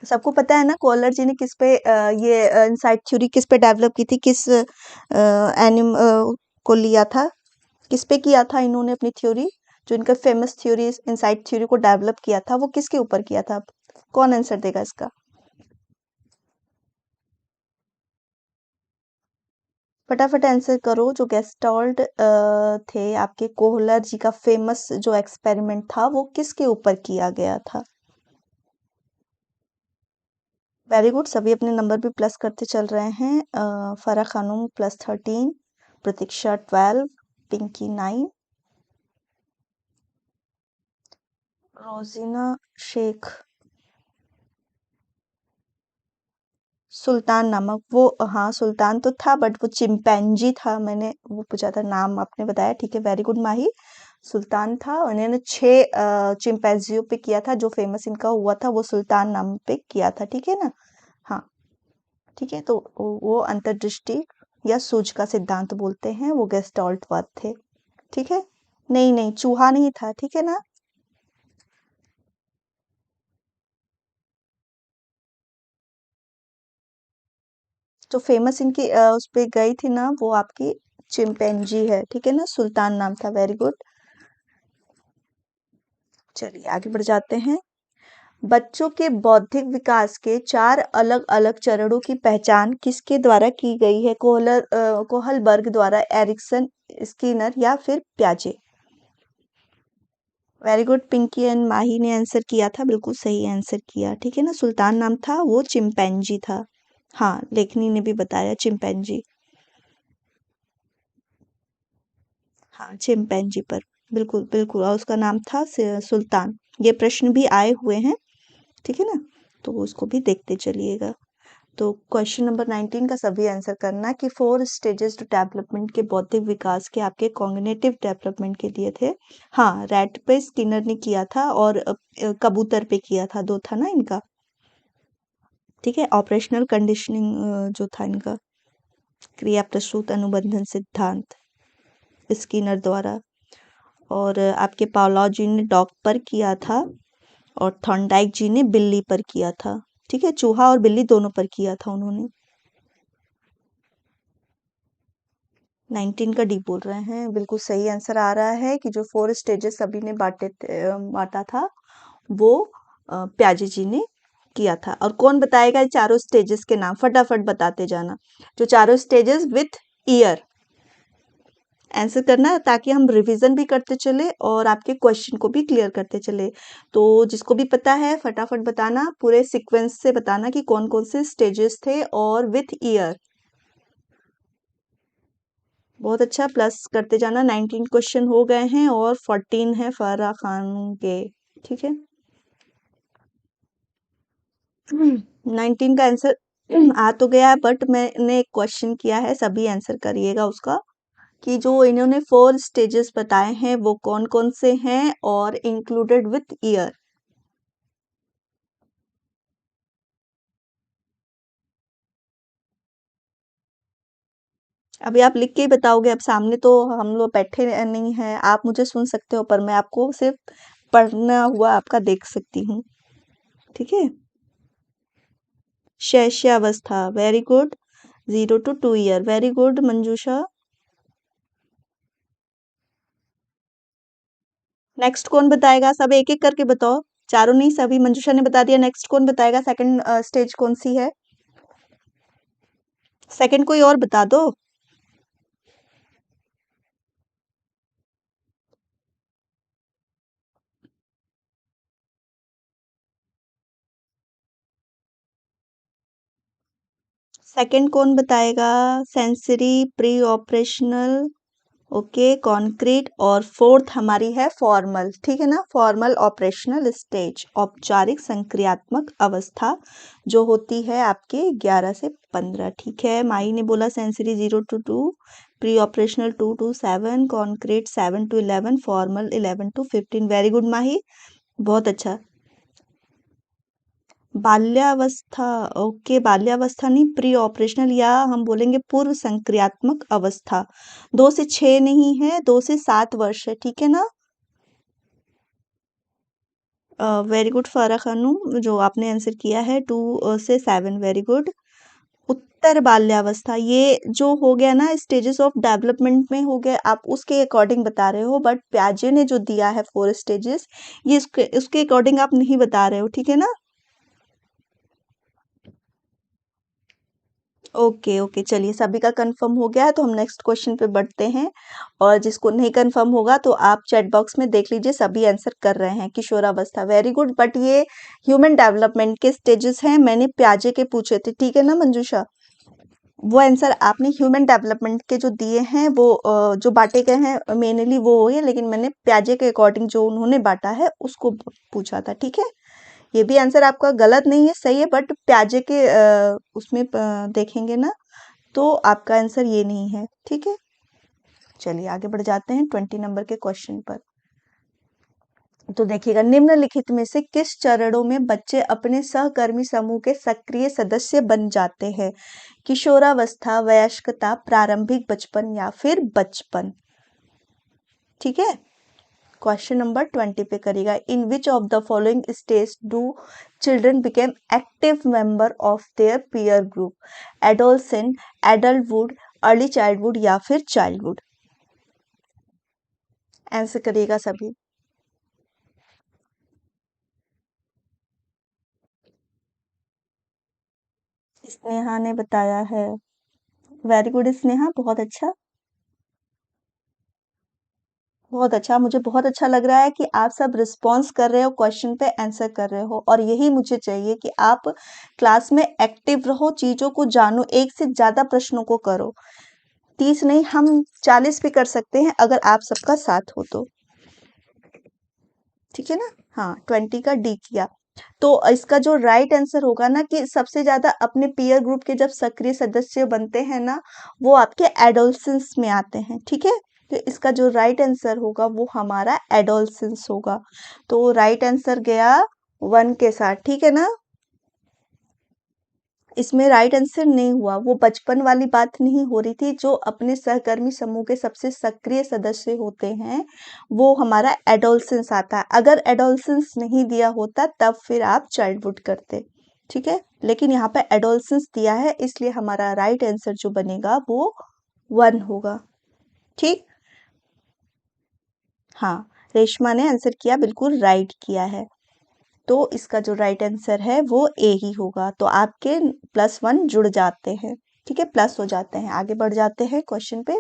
सबको पता है ना कॉलर जी ने किस पे ये इनसाइट थ्योरी किस पे डेवलप की थी? किस एनिम को लिया था? किस पे किया था इन्होंने अपनी थ्योरी? जो इनका फेमस थ्योरी इनसाइट थ्योरी को डेवलप किया था वो किसके ऊपर किया था? कौन आंसर देगा इसका? फटाफट आंसर करो। जो गेस्टॉल्ट थे आपके कोहलर जी का फेमस जो एक्सपेरिमेंट था वो किसके ऊपर किया गया था? वेरी गुड, सभी अपने नंबर भी प्लस करते चल रहे हैं। फरा खानूम +13, प्रतीक्षा 12, पिंकी 9, रोजीना शेख, सुल्तान नामक वो। हाँ, सुल्तान तो था बट वो चिंपैंजी था। मैंने वो पूछा था, नाम आपने बताया। ठीक है, वेरी गुड माही। सुल्तान था और इन्होंने 6 चिंपैंजियों पे किया था। जो फेमस इनका हुआ था वो सुल्तान नाम पे किया था। ठीक है ना? हाँ, ठीक है, तो वो अंतर्दृष्टि या सूझ का सिद्धांत बोलते हैं, वो गेस्टॉल्ट वाद थे। ठीक है, नहीं नहीं, चूहा नहीं था। ठीक है ना? जो फेमस इनकी उस पे गई थी ना, वो आपकी चिंपैंजी है। ठीक है ना, सुल्तान नाम था। Very good. चलिए आगे बढ़ जाते हैं। बच्चों के बौद्धिक विकास के 4 अलग-अलग चरणों की पहचान किसके द्वारा की गई है? कोहलबर्ग द्वारा, एरिक्सन, स्किनर या फिर प्याजे? वेरी गुड, पिंकी एंड माही ने आंसर किया था, बिल्कुल सही आंसर किया। ठीक है ना, सुल्तान नाम था, वो चिंपैंजी था। हाँ, लेखनी ने भी बताया चिंपैंजी। हाँ, चिंपैंजी पर बिल्कुल बिल्कुल, और उसका नाम था सुल्तान। ये प्रश्न भी आए हुए हैं। ठीक है ना, तो उसको भी देखते चलिएगा। तो क्वेश्चन नंबर 19 का सभी आंसर करना कि 4 स्टेजेस टू डेवलपमेंट के बौद्धिक विकास के आपके कॉग्निटिव डेवलपमेंट के दिए थे। हाँ, रैट पे स्किनर ने किया था और कबूतर पे किया था। 2 था ना इनका। ठीक है, ऑपरेशनल कंडीशनिंग जो था इनका, क्रिया प्रसूत अनुबंधन सिद्धांत, स्किनर द्वारा। और आपके पावलॉ जी ने डॉग पर किया था और थॉर्नडाइक जी ने बिल्ली पर किया था। ठीक है, चूहा और बिल्ली दोनों पर किया था उन्होंने। 19 का डी बोल रहे हैं, बिल्कुल सही आंसर आ रहा है कि जो 4 स्टेजेस सभी ने बांटा था वो प्याजे जी ने किया था। और कौन बताएगा ये चारों स्टेजेस के नाम? फटाफट बताते जाना। जो चारों स्टेजेस विथ ईयर आंसर करना, ताकि हम रिवीजन भी करते चले और आपके क्वेश्चन को भी क्लियर करते चले। तो जिसको भी पता है फटाफट बताना, पूरे सीक्वेंस से बताना कि कौन कौन से स्टेजेस थे और विथ ईयर। बहुत अच्छा, प्लस करते जाना। 19 क्वेश्चन हो गए हैं और 14 है फराह खान के। ठीक है, 19 का आंसर आ तो गया है, बट मैंने एक क्वेश्चन किया है, सभी आंसर करिएगा उसका, कि जो इन्होंने 4 स्टेजेस बताए हैं वो कौन कौन से हैं और इंक्लूडेड विथ ईयर। अभी आप लिख के ही बताओगे, अब सामने तो हम लोग बैठे नहीं हैं, आप मुझे सुन सकते हो पर मैं आपको सिर्फ पढ़ना हुआ आपका देख सकती हूँ। ठीक है, शैशवावस्था, very good. 0 to 2 year, very good Manjusha. Next कौन बताएगा? सब एक एक करके बताओ, चारों नहीं, सभी। मंजूषा ने बता दिया, नेक्स्ट कौन बताएगा? सेकंड स्टेज कौन सी है? सेकंड कोई और बता दो। सेकंड कौन बताएगा? Sensory, pre operational, okay, concrete, और फोर्थ हमारी है फॉर्मल। ठीक है ना, फॉर्मल ऑपरेशनल स्टेज, औपचारिक संक्रियात्मक अवस्था, जो होती है आपके 11 से 15। ठीक है, माही ने बोला sensory 0 to 2, pre operational 2 to 7, concrete 7 to 11, formal 11 to 15। Very good Mahi, बहुत अच्छा। बाल्यावस्था, ओके, बाल्यावस्था नहीं, प्री ऑपरेशनल, या हम बोलेंगे पूर्व संक्रियात्मक अवस्था। 2 से 6 नहीं है, 2 से 7 वर्ष है। ठीक है ना, वेरी गुड फारा खानू, जो आपने आंसर किया है 2 से 7, वेरी गुड। उत्तर बाल्यावस्था, ये जो हो गया ना स्टेजेस ऑफ डेवलपमेंट में हो गया, आप उसके अकॉर्डिंग बता रहे हो, बट प्याजे ने जो दिया है 4 स्टेजेस, ये उसके अकॉर्डिंग आप नहीं बता रहे हो। ठीक है ना, ओके ओके, चलिए सभी का कंफर्म हो गया है, तो हम नेक्स्ट क्वेश्चन पे बढ़ते हैं। और जिसको नहीं कंफर्म होगा तो आप चैट बॉक्स में देख लीजिए, सभी आंसर कर रहे हैं। किशोरावस्था, वेरी गुड, बट ये ह्यूमन डेवलपमेंट के स्टेजेस हैं, मैंने प्याजे के पूछे थे। ठीक है ना मंजूषा, वो आंसर आपने ह्यूमन डेवलपमेंट के जो दिए हैं वो जो बांटे गए हैं मेनली वो है, लेकिन मैंने प्याजे के अकॉर्डिंग जो उन्होंने बांटा है उसको पूछा था। ठीक है, ये भी आंसर आपका गलत नहीं है, सही है, बट प्याजे के उसमें देखेंगे ना तो आपका आंसर ये नहीं है। ठीक है, चलिए आगे बढ़ जाते हैं 20 नंबर के क्वेश्चन पर। तो देखिएगा, निम्नलिखित में से किस चरणों में बच्चे अपने सहकर्मी समूह के सक्रिय सदस्य बन जाते हैं? किशोरावस्था, वयस्कता, प्रारंभिक बचपन, या फिर बचपन। ठीक है, क्वेश्चन नंबर 20 पे करिएगा। In which of the following stage do children became active member of their peer group? Adolescent, adulthood, early childhood, या फिर चाइल्डहुड। आंसर करिएगा सभी। स्नेहा ने बताया है, वेरी गुड स्नेहा, बहुत अच्छा, बहुत अच्छा। मुझे बहुत अच्छा लग रहा है कि आप सब रिस्पॉन्स कर रहे हो, क्वेश्चन पे आंसर कर रहे हो, और यही मुझे चाहिए कि आप क्लास में एक्टिव रहो, चीजों को जानो, एक से ज्यादा प्रश्नों को करो। 30 नहीं, हम 40 भी कर सकते हैं अगर आप सबका साथ हो तो। ठीक है ना, हाँ, 20 का डी किया। तो इसका जो राइट आंसर होगा ना, कि सबसे ज्यादा अपने पीयर ग्रुप के जब सक्रिय सदस्य बनते हैं ना, वो आपके एडोलसेंस में आते हैं। ठीक है, तो इसका जो राइट आंसर होगा वो हमारा एडोलसेंस होगा। तो राइट आंसर गया 1 के साथ। ठीक है ना, इसमें राइट आंसर नहीं हुआ। वो बचपन वाली बात नहीं हो रही थी। जो अपने सहकर्मी समूह के सबसे सक्रिय सदस्य होते हैं वो हमारा एडोलसेंस आता है। अगर एडोलसेंस नहीं दिया होता तब फिर आप चाइल्डहुड करते, ठीक है। लेकिन यहाँ पे एडोलसेंस दिया है इसलिए हमारा राइट आंसर जो बनेगा वो 1 होगा, ठीक। हाँ, रेशमा ने आंसर किया, बिल्कुल राइट किया है। तो इसका जो राइट आंसर है वो ए ही होगा। तो आपके +1 जुड़ जाते हैं, ठीक है, प्लस हो जाते हैं। आगे बढ़ जाते हैं क्वेश्चन पे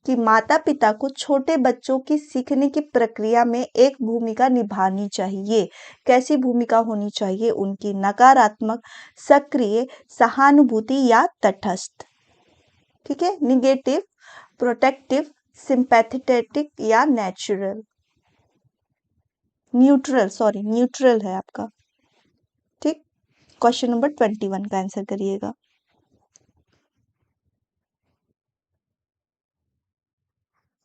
कि माता पिता को छोटे बच्चों की सीखने की प्रक्रिया में एक भूमिका निभानी चाहिए। कैसी भूमिका होनी चाहिए उनकी? नकारात्मक, सक्रिय, सहानुभूति या तटस्थ, ठीक है। निगेटिव, प्रोटेक्टिव, सिंपैथेटिक या नेचुरल, न्यूट्रल, सॉरी न्यूट्रल है आपका, ठीक। क्वेश्चन नंबर 21 का आंसर करिएगा।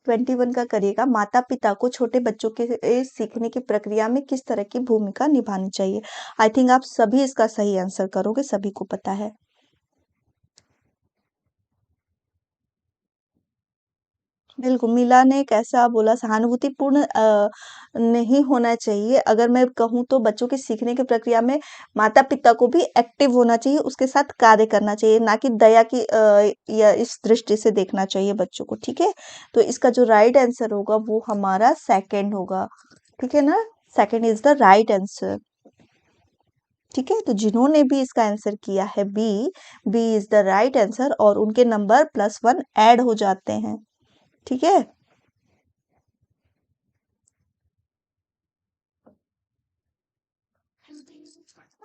21 का करिएगा। माता पिता को छोटे बच्चों के सीखने की प्रक्रिया में किस तरह की भूमिका निभानी चाहिए? आई थिंक आप सभी इसका सही आंसर करोगे, सभी को पता है। बिल्कुल, मीला ने कैसा बोला? सहानुभूतिपूर्ण नहीं होना चाहिए। अगर मैं कहूँ तो बच्चों के सीखने की प्रक्रिया में माता-पिता को भी एक्टिव होना चाहिए, उसके साथ कार्य करना चाहिए, ना कि दया की या इस दृष्टि से देखना चाहिए बच्चों को, ठीक है? तो इसका जो राइट आंसर होगा वो हमारा सेकंड होगा, ठीक है ना? Second is the right answer, ठीक है? तो जिन्होंने भी इसका आंसर किया है B, B is the right answer और उनके नंबर +1 ऐड हो जाते हैं, ठीक है?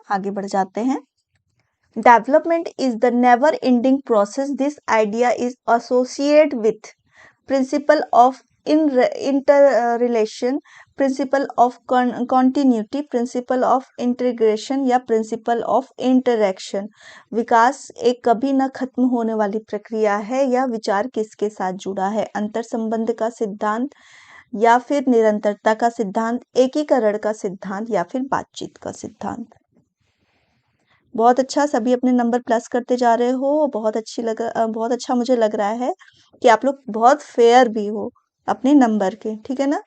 आगे बढ़ जाते हैं। Development is the never-ending process. This idea is associated with principle of interrelation, principle of continuity, principle of integration या principle of interaction. विकास एक कभी न खत्म होने वाली प्रक्रिया है। यह विचार किसके साथ जुड़ा है? अंतर संबंध का सिद्धांत या फिर निरंतरता का सिद्धांत, एकीकरण का सिद्धांत या फिर बातचीत का सिद्धांत। बहुत अच्छा, सभी अपने नंबर प्लस करते जा रहे हो। बहुत अच्छा मुझे लग रहा है कि आप लोग बहुत फेयर भी हो अपने नंबर के, ठीक है ना?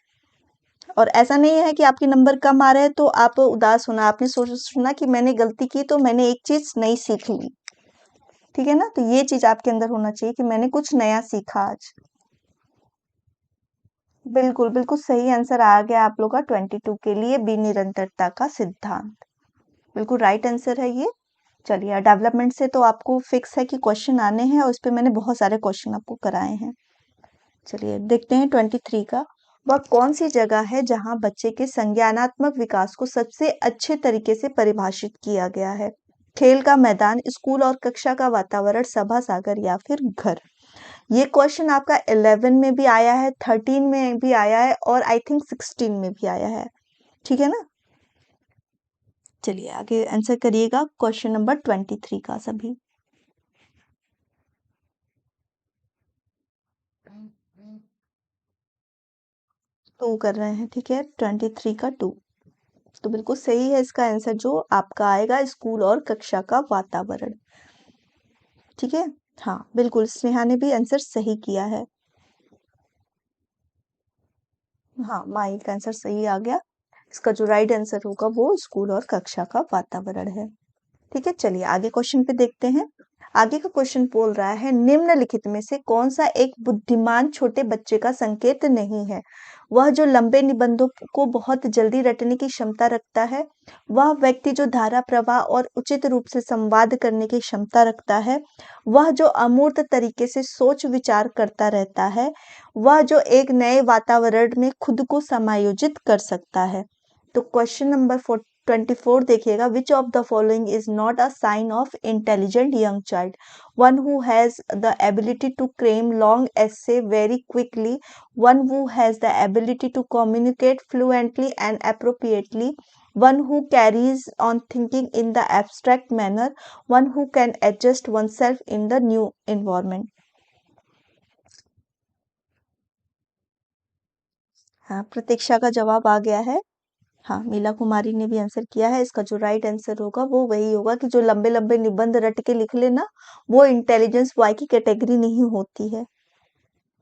और ऐसा नहीं है कि आपके नंबर कम आ रहे हैं तो आप उदास होना। आपने सोचना कि मैंने गलती की तो मैंने एक चीज नई सीख ली, ठीक है ना? तो ये चीज आपके अंदर होना चाहिए कि मैंने कुछ नया सीखा आज। बिल्कुल, बिल्कुल सही आंसर आ गया आप लोग का 22 के लिए, बी निरंतरता का सिद्धांत। बिल्कुल राइट आंसर है ये। चलिए, डेवलपमेंट से तो आपको फिक्स है कि क्वेश्चन आने हैं और इस पे मैंने बहुत सारे क्वेश्चन आपको कराए हैं। चलिए देखते हैं 23 का। वह कौन सी जगह है जहां बच्चे के संज्ञानात्मक विकास को सबसे अच्छे तरीके से परिभाषित किया गया है? खेल का मैदान, स्कूल और कक्षा का वातावरण, सभा सागर या फिर घर? ये क्वेश्चन आपका 11 में भी आया है, 13 में भी आया है और आई थिंक 16 में भी आया है, ठीक है ना? चलिए आगे आंसर करिएगा क्वेश्चन नंबर 23 का सभी। टू कर रहे हैं, ठीक है। 23 का 2, तो बिल्कुल सही है इसका आंसर जो आपका आएगा, स्कूल और कक्षा का वातावरण, ठीक है। हाँ बिल्कुल, स्नेहा ने भी आंसर सही किया है। हाँ, माई का आंसर सही आ गया। इसका जो राइट आंसर होगा वो स्कूल और कक्षा का वातावरण है, ठीक है। चलिए आगे क्वेश्चन पे देखते हैं। आगे का क्वेश्चन बोल रहा है निम्नलिखित में से कौन सा एक बुद्धिमान छोटे बच्चे का संकेत नहीं है? वह जो लंबे निबंधों को बहुत जल्दी रटने की क्षमता रखता है, वह व्यक्ति जो धारा प्रवाह और उचित रूप से संवाद करने की क्षमता रखता है, वह जो अमूर्त तरीके से सोच विचार करता रहता है, वह जो एक नए वातावरण में खुद को समायोजित कर सकता है। तो क्वेश्चन नंबर 24 देखिएगा। Which of the following is not a sign of intelligent young child? One who has the ability to cram long essay very quickly, one who has the ability to communicate fluently and appropriately, one who carries on thinking in the abstract manner, one who can adjust oneself in the new environment. हाँ, प्रतीक्षा का जवाब आ गया है। हाँ, मीला कुमारी ने भी answer किया है। इसका जो राइट आंसर होगा वो वही होगा कि जो लंबे लंबे निबंध रट के लिख लेना, वो इंटेलिजेंस वाई की कैटेगरी नहीं होती है।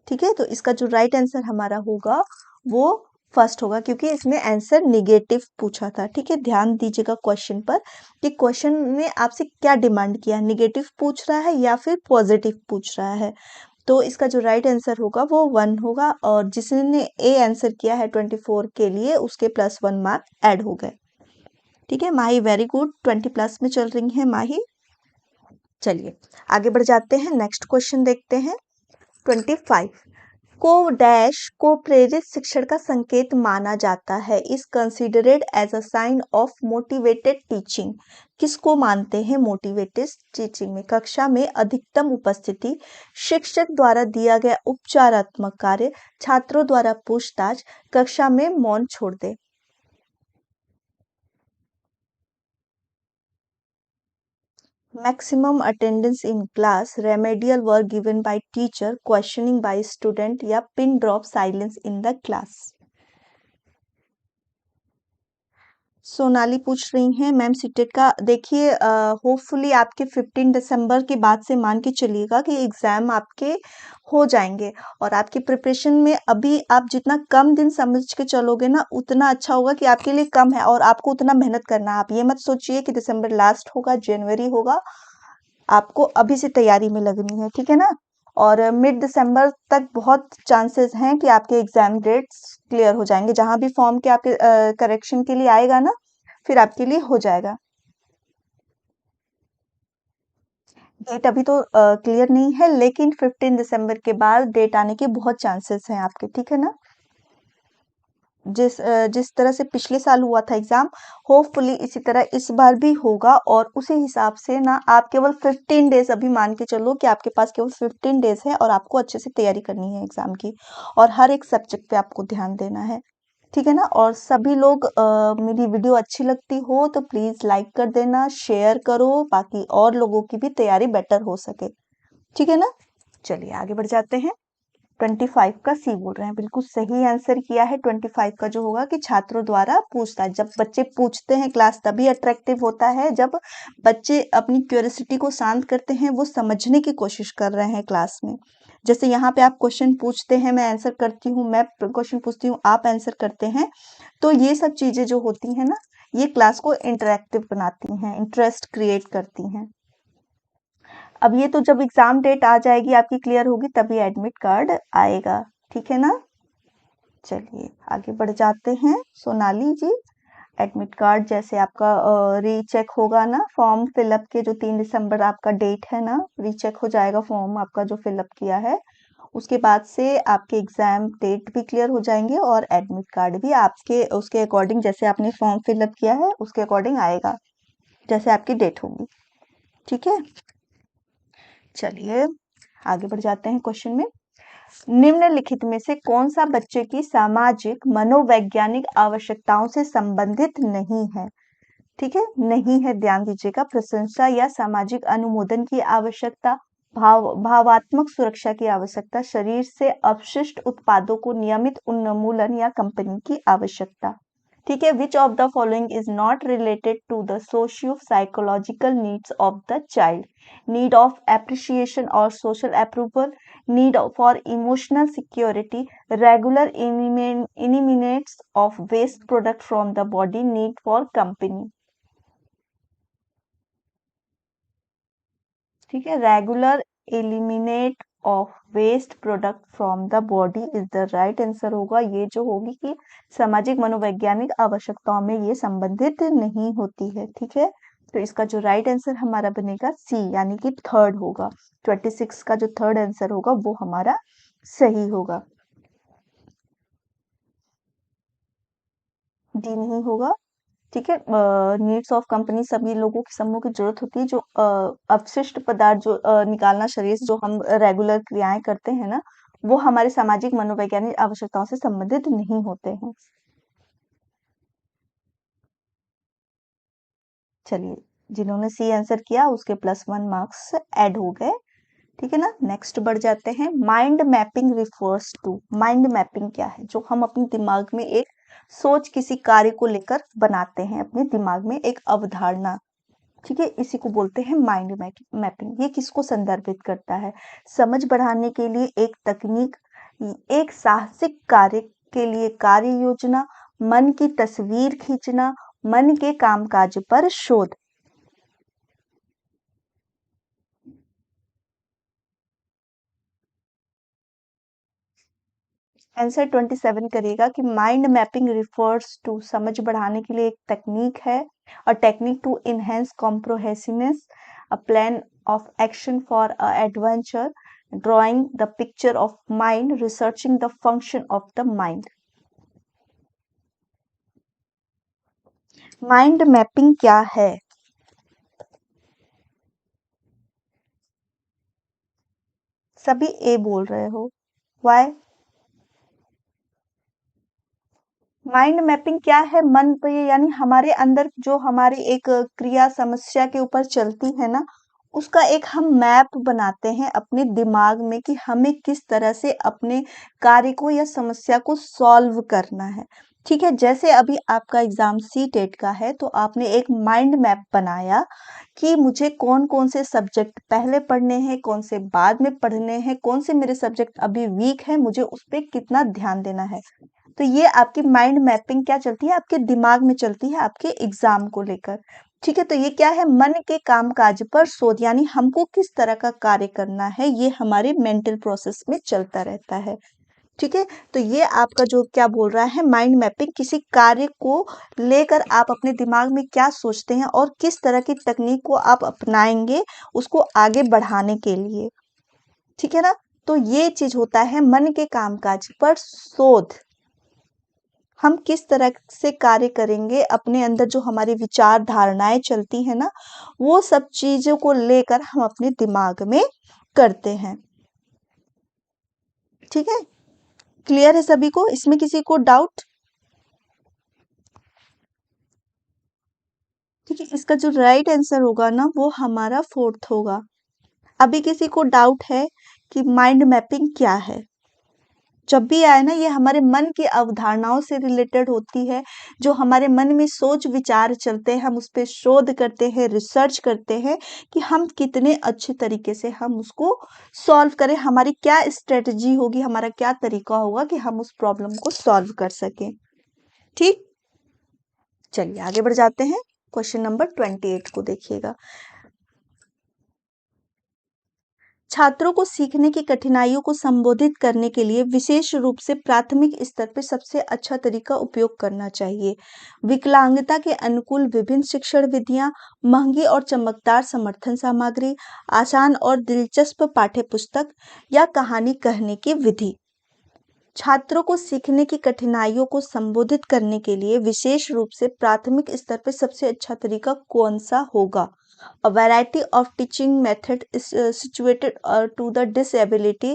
ठीक है, तो इसका जो राइट आंसर हमारा होगा वो फर्स्ट होगा, क्योंकि इसमें आंसर निगेटिव पूछा था। ठीक है, ध्यान दीजिएगा क्वेश्चन पर कि क्वेश्चन ने आपसे क्या डिमांड किया, निगेटिव पूछ रहा है या फिर पॉजिटिव पूछ रहा है। तो इसका जो राइट आंसर होगा वो 1 होगा, और जिसने ए आंसर किया है 24 के लिए उसके +1 मार्क ऐड हो गए। ठीक है माही, वेरी गुड, 20 प्लस में चल रही है माही। चलिए आगे बढ़ जाते हैं, नेक्स्ट क्वेश्चन देखते हैं। 25 को डैश को प्रेरित शिक्षण का संकेत माना जाता है, is considered as a sign of motivated teaching. किसको मानते हैं मोटिवेटेड टीचिंग में? कक्षा में अधिकतम उपस्थिति, शिक्षक द्वारा दिया गया उपचारात्मक कार्य, छात्रों द्वारा पूछताछ, कक्षा में मौन छोड़ दे। Maximum attendance in class, remedial work given by teacher, questioning by student, या pin drop silence in the class. Sonali पूछ रही हैं मैम सीटेट का। देखिए होपफुली आपके 15 दिसंबर के बाद से मान के चलिएगा कि एग्जाम आपके हो जाएंगे, और आपकी प्रिपरेशन में अभी आप जितना कम दिन समझ के चलोगे ना उतना अच्छा होगा, कि आपके लिए कम है और आपको उतना मेहनत करना है। आप ये मत सोचिए कि दिसंबर लास्ट होगा, जनवरी होगा, आपको अभी से तैयारी में लगनी है। ठीक है ना, और मिड दिसंबर तक बहुत चांसेस हैं कि आपके एग्जाम डेट्स क्लियर हो जाएंगे, जहां भी फॉर्म के आपके करेक्शन के लिए आएगा ना फिर आपके लिए हो जाएगा। डेट अभी तो क्लियर नहीं है, लेकिन 15 दिसंबर के बाद डेट आने के बहुत चांसेस हैं आपके। ठीक है ना, जिस तरह से पिछले साल हुआ था एग्जाम, होपफुली इसी तरह इस बार भी होगा, और उसी हिसाब से ना आप केवल 15 डेज अभी मान के चलो कि आपके पास केवल 15 डेज है, और आपको अच्छे से तैयारी करनी है एग्जाम की, और हर एक सब्जेक्ट पे आपको ध्यान देना है। ठीक है ना, और सभी लोग मेरी वीडियो अच्छी लगती हो तो प्लीज लाइक कर देना, शेयर करो, ताकि और लोगों की भी तैयारी बेटर हो सके। ठीक है ना, चलिए आगे बढ़ जाते हैं। 25 का सी बोल रहे हैं, बिल्कुल सही आंसर किया है। 25 का जो होगा कि छात्रों द्वारा पूछताछ, जब बच्चे पूछते हैं क्लास तभी अट्रैक्टिव होता है, जब बच्चे अपनी क्यूरियोसिटी को शांत करते हैं, वो समझने की कोशिश कर रहे हैं क्लास में। जैसे यहाँ पे आप क्वेश्चन पूछते हैं, मैं आंसर करती हूँ, मैं क्वेश्चन पूछती हूँ, आप आंसर करते हैं, तो ये सब चीजें जो होती हैं ना, ये क्लास को इंटरेक्टिव बनाती हैं, इंटरेस्ट क्रिएट करती हैं। अब ये तो जब एग्जाम डेट आ जाएगी आपकी, क्लियर होगी, तभी एडमिट कार्ड आएगा। ठीक है ना, चलिए आगे बढ़ जाते हैं। सोनाली जी, एडमिट कार्ड जैसे आपका रीचेक होगा ना, फॉर्म फिलअप के जो 3 दिसंबर आपका डेट है ना, रीचेक हो जाएगा फॉर्म आपका जो फिलअप किया है, उसके बाद से आपके एग्जाम डेट भी क्लियर हो जाएंगे, और एडमिट कार्ड भी आपके उसके अकॉर्डिंग, जैसे आपने फॉर्म फिलअप किया है उसके अकॉर्डिंग आएगा, जैसे आपकी डेट होगी। ठीक है, चलिए आगे बढ़ जाते हैं क्वेश्चन में। निम्नलिखित में से कौन सा बच्चे की सामाजिक मनोवैज्ञानिक आवश्यकताओं से संबंधित नहीं है? ठीक है, नहीं है, ध्यान दीजिएगा। प्रशंसा या सामाजिक अनुमोदन की आवश्यकता, भावात्मक सुरक्षा की आवश्यकता, शरीर से अपशिष्ट उत्पादों को नियमित उन्मूलन या कंपनी की आवश्यकता। ठीक है, which of the following is not related to the socio psychological needs of the child? Need of appreciation और social approval, need for emotional security, regular eliminates of waste product from the body, need for company। ठीक है, regular eliminate of waste product from the body is the right answer होगा। ये जो होगी कि सामाजिक मनोवैज्ञानिक आवश्यकताओं में ये संबंधित नहीं होती है। ठीक है, तो इसका जो राइट आंसर हमारा बनेगा सी, यानी कि थर्ड होगा। 26 का जो थर्ड आंसर होगा वो हमारा सही होगा। डी नहीं होगा। ठीक है, नीड्स ऑफ कंपनी, सभी लोगों की समूह की जरूरत होती है, जो अपशिष्ट पदार्थ जो निकालना शरीर से, जो हम रेगुलर क्रियाएं करते हैं ना, वो हमारे सामाजिक मनोवैज्ञानिक आवश्यकताओं से संबंधित नहीं होते हैं। चलिए, जिन्होंने सी आंसर किया उसके +1 मार्क्स ऐड हो गए। ठीक है ना, नेक्स्ट बढ़ जाते हैं। Mind mapping refers to, mind mapping क्या है? जो हम अपने दिमाग में एक सोच किसी कार्य को लेकर बनाते हैं अपने दिमाग में एक अवधारणा। ठीक है, इसी को बोलते हैं माइंड मैपिंग। ये किसको संदर्भित करता है? समझ बढ़ाने के लिए एक तकनीक, एक साहसिक कार्य के लिए कार्य योजना, मन की तस्वीर खींचना, मन के कामकाज पर शोध। आंसर 27 करेगा कि माइंड मैपिंग रिफर्स टू, समझ बढ़ाने के लिए एक तकनीक है, a technique to enhance comprehensiveness, a plan of action for a adventure, drawing the picture of mind, researching the function of the mind. Mind mapping क्या है? सभी ए बोल रहे हो, वाई? माइंड मैपिंग क्या है? मन पे, यानी हमारे अंदर जो हमारी एक क्रिया समस्या के ऊपर चलती है ना, उसका एक हम मैप बनाते हैं अपने दिमाग में कि हमें किस तरह से अपने कार्य को या समस्या को सॉल्व करना है। ठीक है, जैसे अभी आपका एग्जाम सी टेट का है तो आपने एक माइंड मैप बनाया कि मुझे कौन कौन से सब्जेक्ट पहले पढ़ने हैं, कौन से बाद में पढ़ने हैं, कौन से मेरे सब्जेक्ट अभी वीक है, मुझे उस पर कितना ध्यान देना है। तो ये आपकी माइंड मैपिंग क्या चलती है? आपके दिमाग में चलती है आपके एग्जाम को लेकर। ठीक है, तो ये क्या है? मन के कामकाज पर शोध, यानी हमको किस तरह का कार्य करना है, ये हमारे मेंटल प्रोसेस में चलता रहता है। ठीक है, तो ये आपका जो क्या बोल रहा है, माइंड मैपिंग किसी कार्य को लेकर आप अपने दिमाग में क्या सोचते हैं और किस तरह की तकनीक को आप अपनाएंगे उसको आगे बढ़ाने के लिए। ठीक है ना? तो ये चीज होता है मन के कामकाज पर शोध। हम किस तरह से कार्य करेंगे, अपने अंदर जो हमारी विचार धारणाएं चलती है ना, वो सब चीजों को लेकर हम अपने दिमाग में करते हैं। ठीक है, क्लियर है सभी को? इसमें किसी को डाउट? ठीक है, इसका जो राइट आंसर होगा ना वो हमारा फोर्थ होगा। अभी किसी को डाउट है कि माइंड मैपिंग क्या है? जब भी आए ना, ये हमारे मन की अवधारणाओं से रिलेटेड होती है। जो हमारे मन में सोच विचार चलते हैं, हम उस पे शोध करते हैं, रिसर्च करते हैं कि हम कितने अच्छे तरीके से हम उसको सॉल्व करें, हमारी क्या स्ट्रेटजी होगी, हमारा क्या तरीका होगा कि हम उस प्रॉब्लम को सॉल्व कर सकें। ठीक, चलिए आगे बढ़ जाते हैं। क्वेश्चन नंबर 28 को देखिएगा। छात्रों को सीखने की कठिनाइयों को संबोधित करने के लिए विशेष रूप से प्राथमिक स्तर पर सबसे अच्छा तरीका उपयोग करना चाहिए। विकलांगता के अनुकूल विभिन्न शिक्षण विधियां, महंगी और चमकदार समर्थन सामग्री, आसान और दिलचस्प पाठ्यपुस्तक या कहानी कहने की विधि। छात्रों को सीखने की कठिनाइयों को संबोधित करने के लिए विशेष रूप से प्राथमिक स्तर पर सबसे अच्छा तरीका कौन सा होगा? A variety of teaching method is situated to the disability,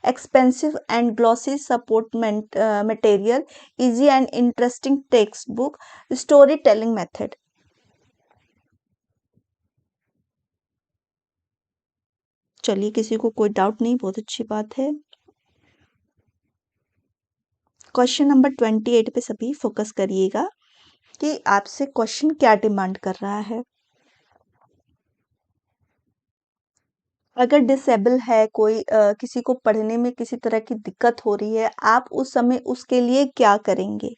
expensive and glossy support material, easy and interesting textbook, storytelling method. चलिए, किसी को कोई डाउट नहीं, बहुत अच्छी बात है। क्वेश्चन नंबर 28 पे सभी फोकस करिएगा कि आपसे क्वेश्चन क्या डिमांड कर रहा है। अगर डिसेबल है कोई, किसी को पढ़ने में किसी तरह की दिक्कत हो रही है, आप उस समय उसके लिए क्या करेंगे?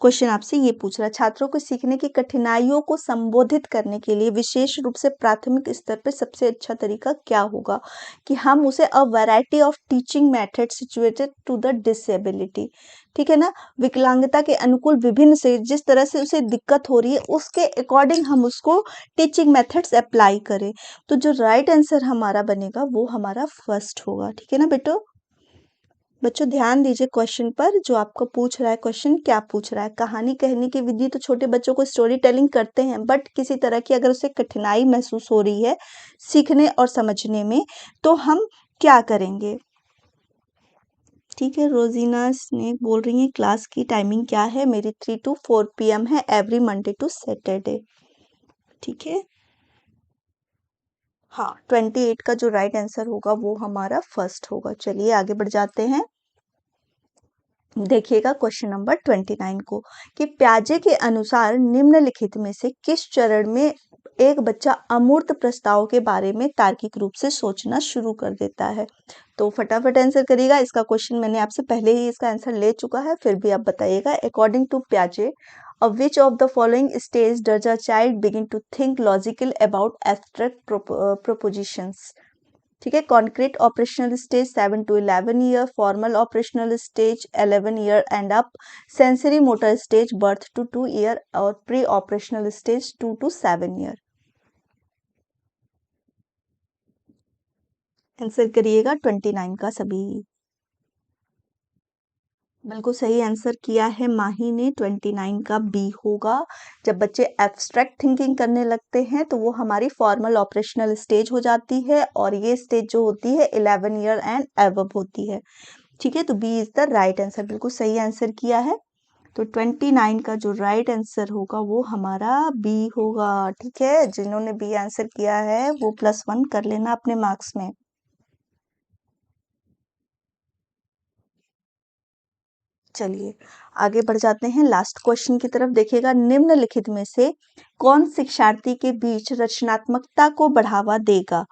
क्वेश्चन आपसे ये पूछ रहा है। छात्रों को सीखने की कठिनाइयों को संबोधित करने के लिए विशेष रूप से प्राथमिक स्तर पर सबसे अच्छा तरीका क्या होगा? कि हम उसे a variety of teaching method situated to the disability, ठीक है ना, विकलांगता के अनुकूल विभिन्न से, जिस तरह से उसे दिक्कत हो रही है उसके अकॉर्डिंग हम उसको टीचिंग मेथड्स अप्लाई करें। तो जो राइट आंसर हमारा बनेगा वो हमारा फर्स्ट होगा। ठीक है ना बेटो? बच्चों ध्यान दीजिए क्वेश्चन पर, जो आपको पूछ रहा है क्वेश्चन क्या पूछ रहा है। कहानी कहने की विधि तो छोटे बच्चों को स्टोरी टेलिंग करते हैं, बट किसी तरह की अगर उसे कठिनाई महसूस हो रही है सीखने और समझने में, तो हम क्या करेंगे? ठीक है, रोजीना स्नेक बोल रही है क्लास की टाइमिंग क्या है? मेरी 3 to 4 PM है, एवरी मंडे टू सैटरडे। ठीक है, हाँ, 28 का जो राइट आंसर होगा वो हमारा फर्स्ट होगा। चलिए आगे बढ़ जाते हैं। देखिएगा क्वेश्चन नंबर 29 को कि प्याजे के अनुसार निम्नलिखित में से किस चरण में एक बच्चा अमूर्त प्रस्ताव के बारे में तार्किक रूप से सोचना शुरू कर देता है। तो फटाफट आंसर करिएगा। इसका क्वेश्चन मैंने आपसे पहले ही इसका आंसर ले चुका है, फिर भी आप बताइएगा। अकॉर्डिंग टू प्याजे, which of the following stage does a child begin to think logical about abstract propositions? ठीक है, concrete operational stage 7 to 11 year, formal operational stage 11 year and up, sensory motor stage birth to 2 year और pre operational stage 2 to 7 year. Answer करिएगा 29 का सभी। बिल्कुल सही answer किया है माही ने। 29 का बी होगा। जब बच्चे एब्स्ट्रैक्ट थिंकिंग करने लगते हैं तो वो हमारी फॉर्मल ऑपरेशनल स्टेज हो जाती है, और ये स्टेज जो होती है 11 ईयर एंड अबव होती है। ठीक है, तो B is the right answer. बिल्कुल सही आंसर किया है। तो 29 का जो राइट आंसर होगा वो हमारा बी होगा। ठीक है, जिन्होंने बी आंसर किया है वो +1 कर लेना अपने मार्क्स में। चलिए आगे बढ़ जाते हैं लास्ट क्वेश्चन की तरफ। देखिएगा, निम्नलिखित में से कौन शिक्षार्थी के बीच रचनात्मकता को बढ़ावा देगा?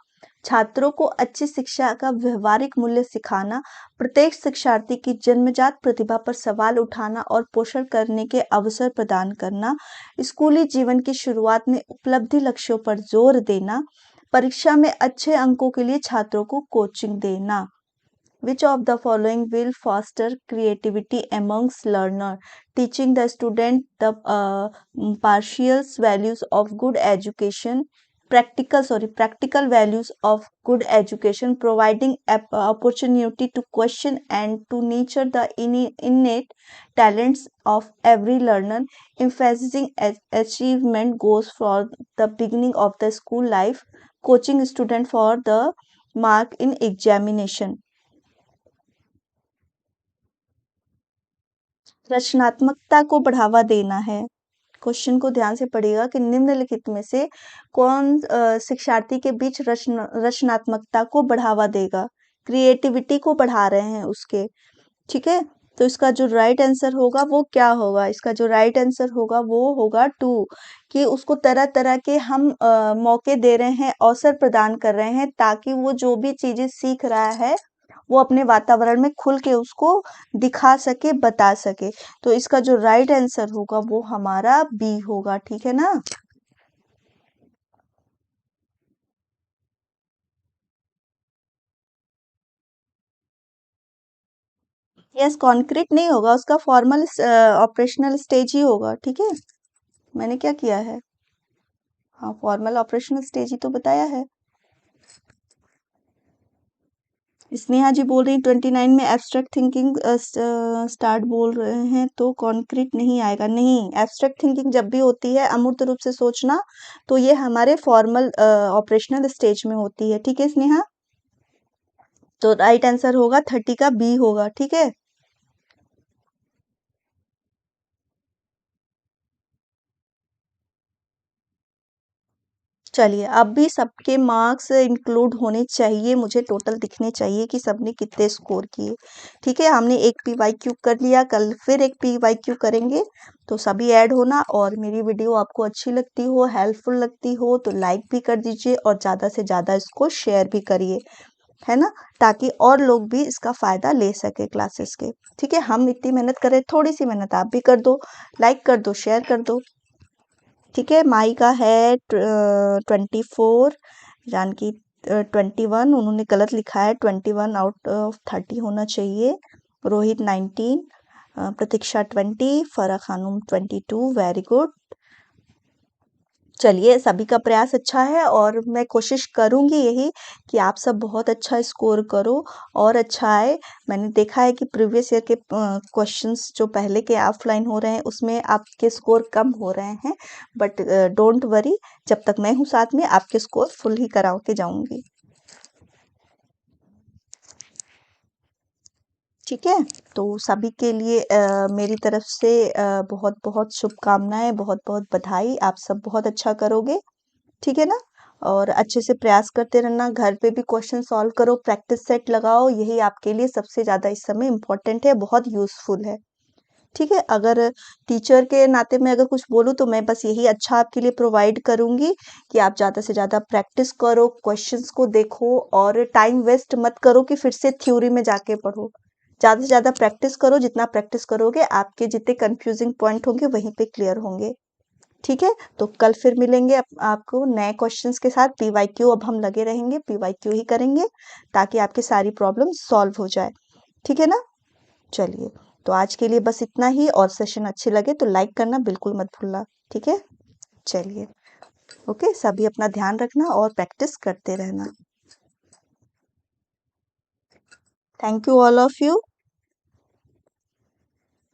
छात्रों को अच्छी शिक्षा का व्यवहारिक मूल्य सिखाना, प्रत्येक शिक्षार्थी की जन्मजात प्रतिभा पर सवाल उठाना और पोषण करने के अवसर प्रदान करना, स्कूली जीवन की शुरुआत में उपलब्धि लक्ष्यों पर जोर देना, परीक्षा में अच्छे अंकों के लिए छात्रों को कोचिंग देना। Which of the following will foster creativity amongst learner? Teaching the student the partial values of good education, practical values of good education, providing opportunity to question and to nurture the innate talents of every learner, emphasizing achievement goals for the beginning of the school life, coaching student for the mark in examination। रचनात्मकता को बढ़ावा देना है। Question को ध्यान से पढ़िएगा कि निम्नलिखित में से कौन शिक्षार्थी के बीच रचनात्मकता को बढ़ावा देगा? क्रिएटिविटी को बढ़ा रहे हैं उसके। ठीक है, तो इसका जो राइट आंसर होगा वो क्या होगा? इसका जो राइट आंसर होगा वो होगा 2, कि उसको तरह तरह के हम मौके दे रहे हैं, अवसर प्रदान कर रहे हैं, ताकि वो जो भी चीजें सीख रहा है वो अपने वातावरण में खुल के उसको दिखा सके, बता सके। तो इसका जो राइट आंसर होगा वो हमारा बी होगा। ठीक है ना? यस, कॉन्क्रीट नहीं होगा, उसका फॉर्मल ऑपरेशनल स्टेज ही होगा। ठीक है, मैंने क्या किया है? हाँ, फॉर्मल ऑपरेशनल स्टेज ही तो बताया है। स्नेहा जी बोल रही 29 में एब्स्ट्रैक्ट थिंकिंग स्टार्ट बोल रहे हैं, तो कॉन्क्रीट नहीं आएगा। नहीं, एब्स्ट्रैक्ट थिंकिंग जब भी होती है अमूर्त रूप से सोचना, तो ये हमारे फॉर्मल ऑपरेशनल स्टेज में होती है। ठीक है स्नेहा, तो राइट आंसर होगा 30 का बी होगा। ठीक है, चलिए अब भी सबके मार्क्स इंक्लूड होने चाहिए, मुझे टोटल दिखने चाहिए कि सबने कितने स्कोर किए। ठीक है, हमने एक PYQ कर लिया, कल फिर एक PYQ करेंगे। तो सभी ऐड होना, और मेरी वीडियो आपको अच्छी लगती हो, हेल्पफुल लगती हो तो लाइक भी कर दीजिए, और ज़्यादा से ज़्यादा इसको शेयर भी करिए, है ना, ताकि और लोग भी इसका फ़ायदा ले सके क्लासेस के। ठीक है, हम इतनी मेहनत करें, थोड़ी सी मेहनत आप भी कर दो, लाइक कर दो, शेयर कर दो। ठीक है, माई का है 24, जानकी 21, उन्होंने गलत लिखा है, 21 आउट ऑफ 30 होना चाहिए। रोहित 19, प्रतीक्षा 20, फरा खानूम 22। Very good. चलिए, सभी का प्रयास अच्छा है, और मैं कोशिश करूंगी यही कि आप सब बहुत अच्छा स्कोर करो और अच्छा आए। मैंने देखा है कि प्रीवियस ईयर के क्वेश्चंस जो पहले के ऑफलाइन हो रहे हैं उसमें आपके स्कोर कम हो रहे हैं, बट डोंट वरी, जब तक मैं हूँ साथ में आपके स्कोर फुल ही करा के जाऊंगी। ठीक है, तो सभी के लिए मेरी तरफ से बहुत बहुत शुभकामनाएं, बहुत बहुत बधाई। आप सब बहुत अच्छा करोगे। ठीक है ना? और अच्छे से प्रयास करते रहना, घर पे भी क्वेश्चन सॉल्व करो, प्रैक्टिस सेट लगाओ, यही आपके लिए सबसे ज़्यादा इस समय इम्पोर्टेंट है, बहुत यूज़फुल है। ठीक है? अगर टीचर के नाते मैं अगर कुछ बोलूँ तो मैं बस यही अच्छा आपके लिए प्रोवाइड करूँगी कि आप ज़्यादा से ज़्यादा प्रैक्टिस करो, क्वेश्चंस को देखो और टाइम वेस्ट मत करो कि फिर से थ्योरी में जाके पढ़ो। ज़्यादा से ज़्यादा प्रैक्टिस करो, जितना प्रैक्टिस करोगे आपके जितने कन्फ्यूजिंग पॉइंट होंगे वहीं पे क्लियर होंगे। ठीक है? तो कल फिर मिलेंगे आपको नए क्वेश्चंस के साथ। पीवाईक्यू अब हम लगे रहेंगे, पीवाईक्यू ही करेंगे ताकि आपकी सारी प्रॉब्लम सॉल्व हो जाए। ठीक है ना? चलिए, तो आज के लिए बस इतना ही और सेशन अच्छे लगे तो लाइक करना बिल्कुल मत भूलना। ठीक है? चलिए, ओके, सभी अपना ध्यान रखना और प्रैक्टिस करते रहना। Thank you all of you.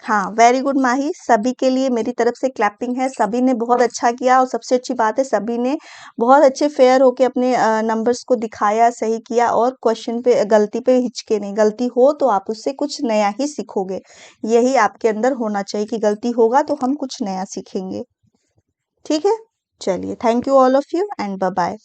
हाँ, वेरी गुड माही, सभी के लिए मेरी तरफ से क्लैपिंग है। सभी ने बहुत अच्छा किया और सबसे अच्छी बात है सभी ने बहुत अच्छे फेयर होके अपने नंबर्स को दिखाया, सही किया और क्वेश्चन पे गलती पे हिचके नहीं। गलती हो तो आप उससे कुछ नया ही सीखोगे। यही आपके अंदर होना चाहिए कि गलती होगा तो हम कुछ नया सीखेंगे। ठीक है? चलिए, thank you all of you and bye bye.